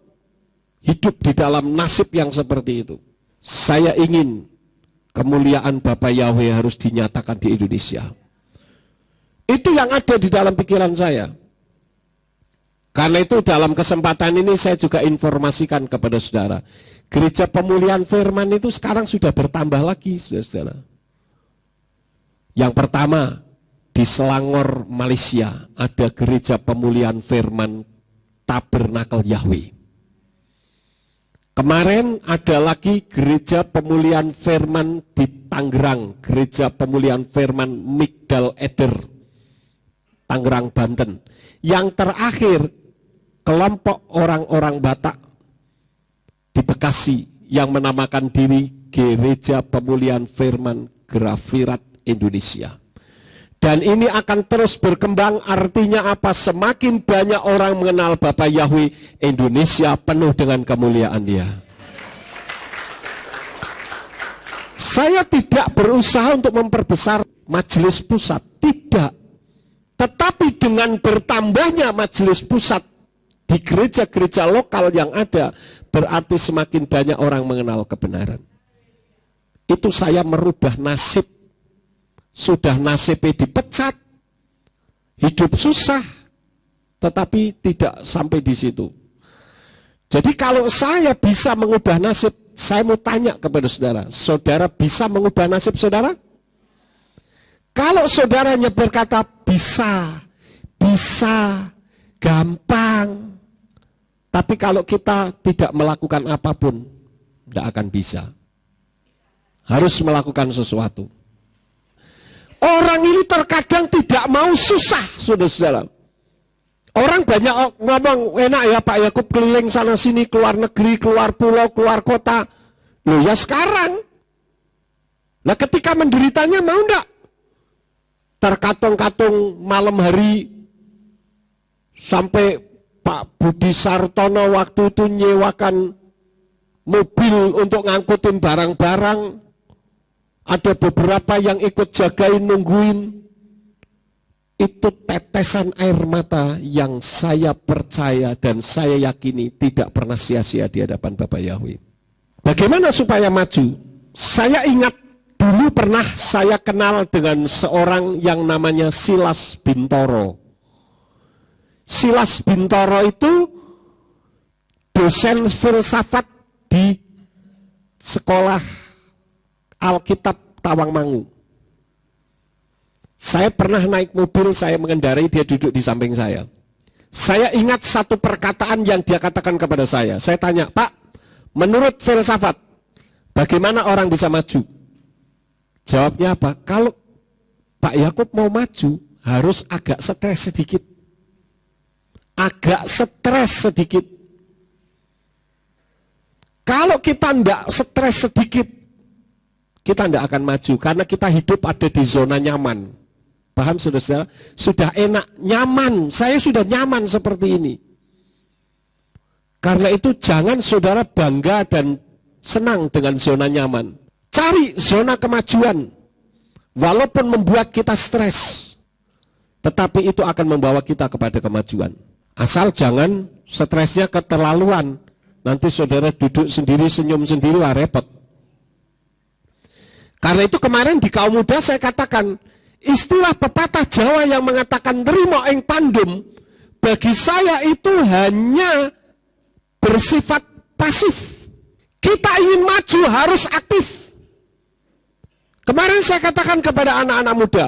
hidup di dalam nasib yang seperti itu. Saya ingin kemuliaan Bapa Yahweh harus dinyatakan di Indonesia. Itu yang ada di dalam pikiran saya. Karena itu dalam kesempatan ini saya juga informasikan kepada saudara. Gereja Pemulihan Firman itu sekarang sudah bertambah lagi, saudara. Yang pertama, di Selangor, Malaysia, ada gereja pemulihan firman Tabernakel Yahweh. Kemarin ada lagi gereja pemulihan firman di Tangerang, gereja pemulihan firman Migdal Eder, Tangerang, Banten. Yang terakhir, kelompok orang-orang Batak di Bekasi yang menamakan diri Gereja Pemulihan Firman Grafirat Indonesia. Dan ini akan terus berkembang, artinya apa? Semakin banyak orang mengenal Bapa Yahweh, Indonesia penuh dengan kemuliaan Dia. Saya tidak berusaha untuk memperbesar majelis pusat, tidak. Tetapi dengan bertambahnya majelis pusat di gereja-gereja lokal yang ada, berarti semakin banyak orang mengenal kebenaran. Itu saya merubah nasib. Sudah nasibnya dipecat, hidup susah, tetapi tidak sampai di situ. Jadi kalau saya bisa mengubah nasib, saya mau tanya kepada saudara, saudara bisa mengubah nasib saudara? Kalau saudaranya berkata bisa, gampang, tapi kalau kita tidak melakukan apapun, tidak akan bisa. Harus melakukan sesuatu. Orang ini terkadang tidak mau susah, saudara-saudara. Orang banyak ngomong, enak ya Pak Yakub keliling sana sini, keluar negeri, keluar pulau, keluar kota. Loh ya sekarang. Nah ketika menderitanya mau enggak? Terkatung-katung malam hari, sampai Pak Budi Sartono waktu itu nyewakan mobil untuk ngangkutin barang-barang. Ada beberapa yang ikut jagain, nungguin. Itu tetesan air mata yang saya percaya dan saya yakini tidak pernah sia-sia di hadapan Bapa Yahweh. Bagaimana supaya maju? Saya ingat dulu pernah saya kenal dengan seorang yang namanya Silas Bintoro. Silas Bintoro itu dosen filsafat di sekolah Alkitab Tawangmangu. Saya pernah naik mobil, saya mengendarai, dia duduk di samping saya. Saya ingat satu perkataan yang dia katakan kepada saya. Saya tanya, Pak, menurut filsafat, bagaimana orang bisa maju? Jawabnya apa? Kalau Pak Yakub mau maju, harus agak stres sedikit. Agak stres sedikit. Kalau kita tidak stres sedikit, kita tidak akan maju, karena kita hidup ada di zona nyaman. Paham saudara? Sudah enak, nyaman, saya sudah nyaman seperti ini. Karena itu jangan saudara bangga dan senang dengan zona nyaman. Cari zona kemajuan, walaupun membuat kita stres, tetapi itu akan membawa kita kepada kemajuan. Asal jangan stresnya keterlaluan, nanti saudara duduk sendiri, senyum sendiri, wah repot. Karena itu kemarin di kaum muda saya katakan, istilah pepatah Jawa yang mengatakan terima ing pandum, bagi saya itu hanya bersifat pasif. Kita ingin maju harus aktif. Kemarin saya katakan kepada anak-anak muda,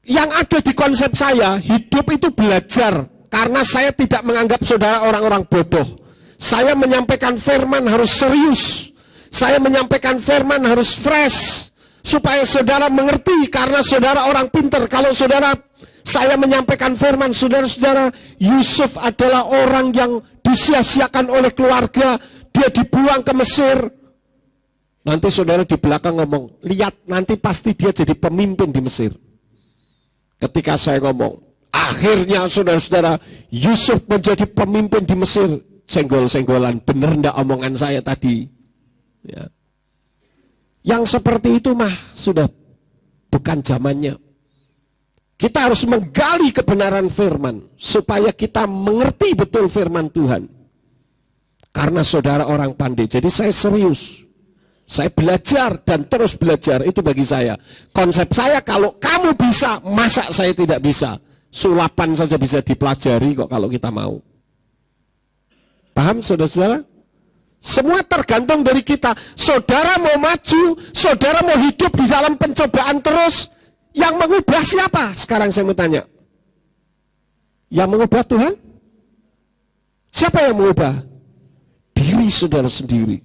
yang ada di konsep saya, hidup itu belajar, karena saya tidak menganggap saudara orang-orang bodoh. Saya menyampaikan firman harus serius. Saya menyampaikan firman harus fresh, supaya saudara mengerti, karena saudara orang pintar. Kalau saudara, saya menyampaikan firman, saudara-saudara, Yusuf adalah orang yang disia-siakan oleh keluarga, dia dibuang ke Mesir. Nanti saudara di belakang ngomong, lihat nanti pasti dia jadi pemimpin di Mesir. Ketika saya ngomong, akhirnya saudara-saudara, Yusuf menjadi pemimpin di Mesir, senggol-senggolan, bener ndak omongan saya tadi? Ya. Yang seperti itu mah sudah bukan zamannya. Kita harus menggali kebenaran firman supaya kita mengerti betul firman Tuhan. Karena saudara orang pandai. Jadi saya serius. Saya belajar dan terus belajar. Itu bagi saya. Konsep saya, kalau kamu bisa, masa saya tidak bisa? Sulapan saja bisa dipelajari kok kalau kita mau. Paham saudara-saudara? Semua tergantung dari kita. Saudara mau maju, saudara mau hidup di dalam pencobaan terus, Yang mengubah siapa? Sekarang saya mau tanya. Yang mengubah Tuhan? Siapa yang mengubah? Diri saudara sendiri.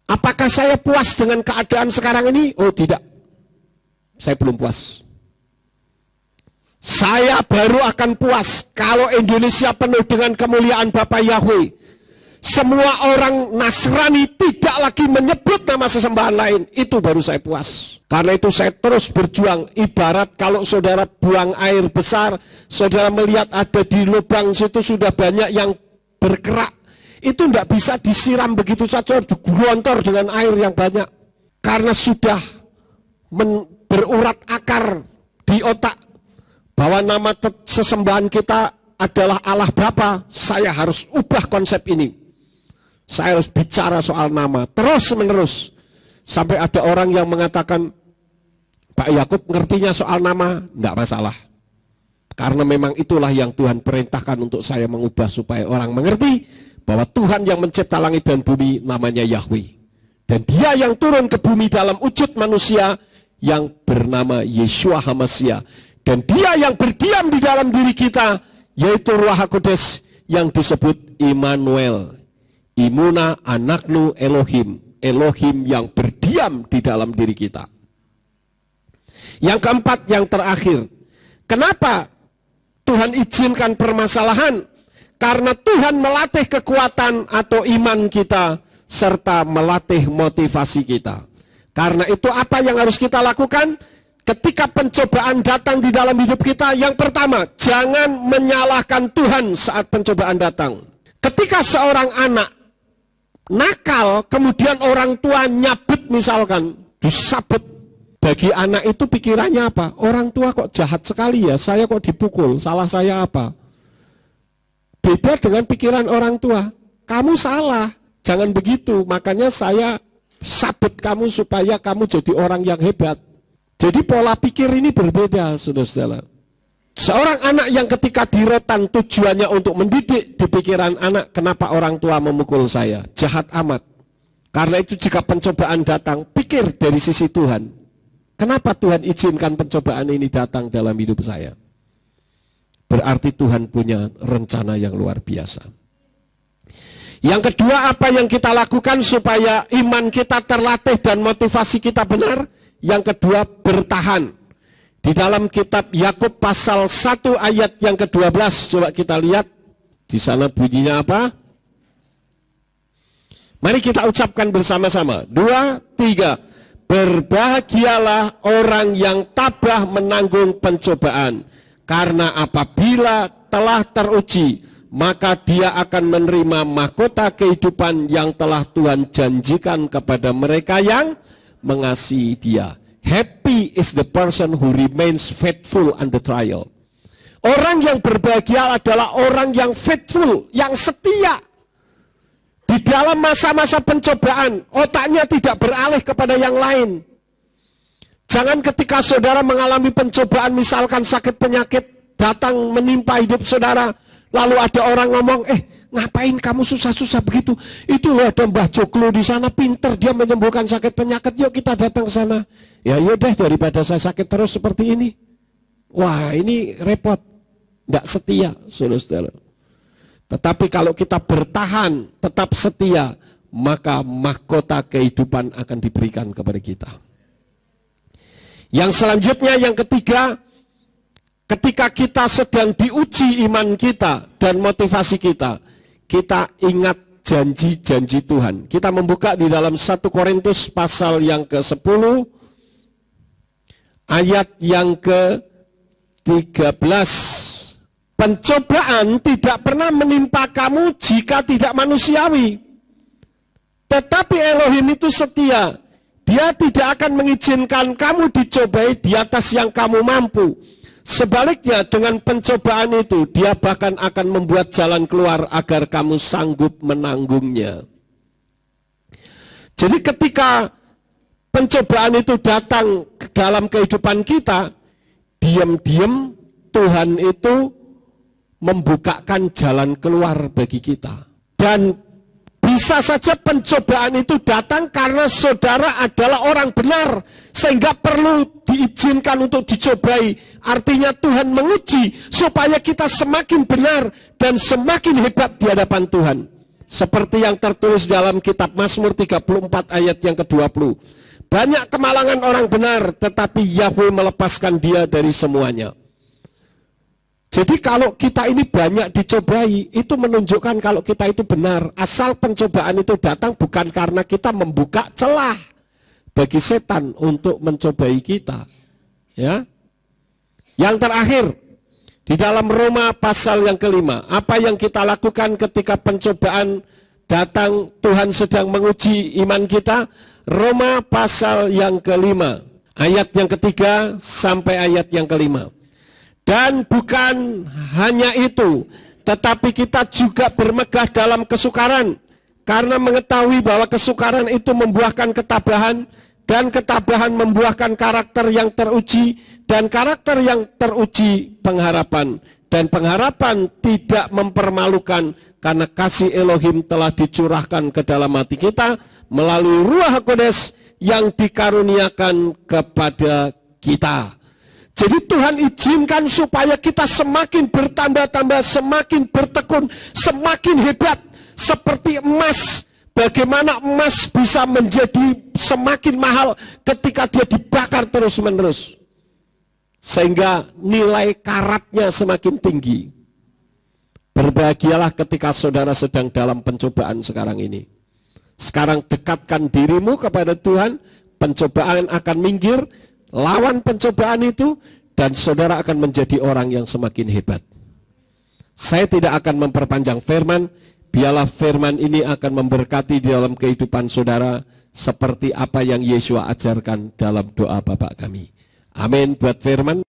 Apakah saya puas dengan keadaan sekarang ini? Oh tidak. Saya belum puas. Saya baru akan puas kalau Indonesia penuh dengan kemuliaan Bapa Yahweh. Semua orang Nasrani tidak lagi menyebut nama sesembahan lain. Itu baru saya puas. Karena itu saya terus berjuang. Ibarat kalau saudara buang air besar, saudara melihat ada di lubang situ sudah banyak yang berkerak. Itu tidak bisa disiram begitu saja, digelontor dengan air yang banyak. Karena sudah berurat akar di otak bahwa nama sesembahan kita adalah Allah Bapa. Saya harus ubah konsep ini. Saya harus bicara soal nama terus menerus. Sampai ada orang yang mengatakan, Pak Yakub ngertinya soal nama, enggak masalah. Karena memang itulah yang Tuhan perintahkan untuk saya mengubah supaya orang mengerti bahwa Tuhan yang mencipta langit dan bumi namanya Yahweh. Dan dia yang turun ke bumi dalam wujud manusia yang bernama Yeshua HaMashiach. Dan dia yang berdiam di dalam diri kita yaitu Ruach HaKudes yang disebut Immanuel. Imuna anaknu Elohim. Elohim yang berdiam di dalam diri kita. Yang keempat, yang terakhir. Kenapa Tuhan izinkan permasalahan? Karena Tuhan melatih kekuatan atau iman kita, serta melatih motivasi kita. Karena itu apa yang harus kita lakukan? Ketika pencobaan datang di dalam hidup kita, yang pertama, jangan menyalahkan Tuhan saat pencobaan datang. Ketika seorang anak nakal, kemudian orang tua nyabut misalkan, disabet. Bagi anak itu pikirannya apa? Orang tua kok jahat sekali ya, saya kok dipukul, salah saya apa? Beda dengan pikiran orang tua, kamu salah, jangan begitu, makanya saya sabet kamu supaya kamu jadi orang yang hebat. Jadi pola pikir ini berbeda, saudara-saudara. Seorang anak yang ketika dirotan tujuannya untuk mendidik, di pikiran anak, kenapa orang tua memukul saya? Jahat amat. Karena itu jika pencobaan datang, pikir dari sisi Tuhan. Kenapa Tuhan izinkan pencobaan ini datang dalam hidup saya? Berarti Tuhan punya rencana yang luar biasa. Yang kedua, apa yang kita lakukan supaya iman kita terlatih dan motivasi kita benar? Yang kedua, bertahan. Di dalam kitab Yakub pasal 1 ayat yang ke-12, coba kita lihat. Di sana bunyinya apa? Mari kita ucapkan bersama-sama. 2, 3. Berbahagialah orang yang tabah menanggung pencobaan. Karena apabila telah teruji, maka dia akan menerima mahkota kehidupan yang telah Tuhan janjikan kepada mereka yang mengasihi dia. Happy is the person who remains faithful under trial. Orang yang berbahagia adalah orang yang faithful, yang setia. Di dalam masa-masa pencobaan, otaknya tidak beralih kepada yang lain. Jangan ketika saudara mengalami pencobaan, misalkan sakit penyakit datang menimpa hidup saudara, lalu ada orang ngomong, ngapain kamu susah-susah begitu? Itu loh ada Mbah Joglo di sana pinter, dia menyembuhkan sakit penyakit, yuk kita datang ke sana. Ya yaudah, daripada saya sakit terus seperti ini. Wah, ini repot, nggak setia, saudara-saudara. Tetapi kalau kita bertahan, tetap setia, maka mahkota kehidupan akan diberikan kepada kita. Yang selanjutnya, yang ketiga, ketika kita sedang diuji iman kita dan motivasi kita, kita ingat janji-janji Tuhan. Kita membuka di dalam 1 Korintus pasal yang ke-10, ayat yang ke-13. Pencobaan tidak pernah menimpa kamu jika tidak manusiawi. Tetapi Elohim itu setia. Dia tidak akan mengizinkan kamu dicobai di atas yang kamu mampu. Sebaliknya dengan pencobaan itu, dia bahkan akan membuat jalan keluar agar kamu sanggup menanggungnya. Jadi ketika pencobaan itu datang ke dalam kehidupan kita, diam-diam Tuhan itu membukakan jalan keluar bagi kita. Dan Bisa saja pencobaan itu datang karena saudara adalah orang benar, sehingga perlu diizinkan untuk dicobai. Artinya Tuhan menguji supaya kita semakin benar dan semakin hebat di hadapan Tuhan. Seperti yang tertulis dalam kitab Mazmur 34 ayat yang ke-20. Banyak kemalangan orang benar, tetapi Yahweh melepaskan dia dari semuanya. Jadi kalau kita ini banyak dicobai, itu menunjukkan kalau kita itu benar. Asal pencobaan itu datang bukan karena kita membuka celah bagi setan untuk mencobai kita. Ya. Yang terakhir, di dalam Roma pasal yang kelima, apa yang kita lakukan ketika pencobaan datang, Tuhan sedang menguji iman kita? Roma pasal yang kelima, ayat yang ketiga sampai ayat yang kelima. Dan bukan hanya itu, tetapi kita juga bermegah dalam kesukaran, karena mengetahui bahwa kesukaran itu membuahkan ketabahan, dan ketabahan membuahkan karakter yang teruji, dan karakter yang teruji pengharapan. Dan pengharapan tidak mempermalukan, karena kasih Elohim telah dicurahkan ke dalam hati kita melalui Ruach HaKodes yang dikaruniakan kepada kita. Jadi Tuhan izinkan supaya kita semakin bertambah-tambah, semakin bertekun, semakin hebat. Seperti emas, bagaimana emas bisa menjadi semakin mahal ketika dia dibakar terus-menerus. Sehingga nilai karatnya semakin tinggi. Berbahagialah ketika saudara sedang dalam pencobaan sekarang ini. Sekarang dekatkan dirimu kepada Tuhan, pencobaan akan minggir, lawan pencobaan itu, dan saudara akan menjadi orang yang semakin hebat. Saya tidak akan memperpanjang firman, biarlah firman ini akan memberkati di dalam kehidupan saudara, seperti apa yang Yesua ajarkan dalam doa Bapa kami. Amin buat firman.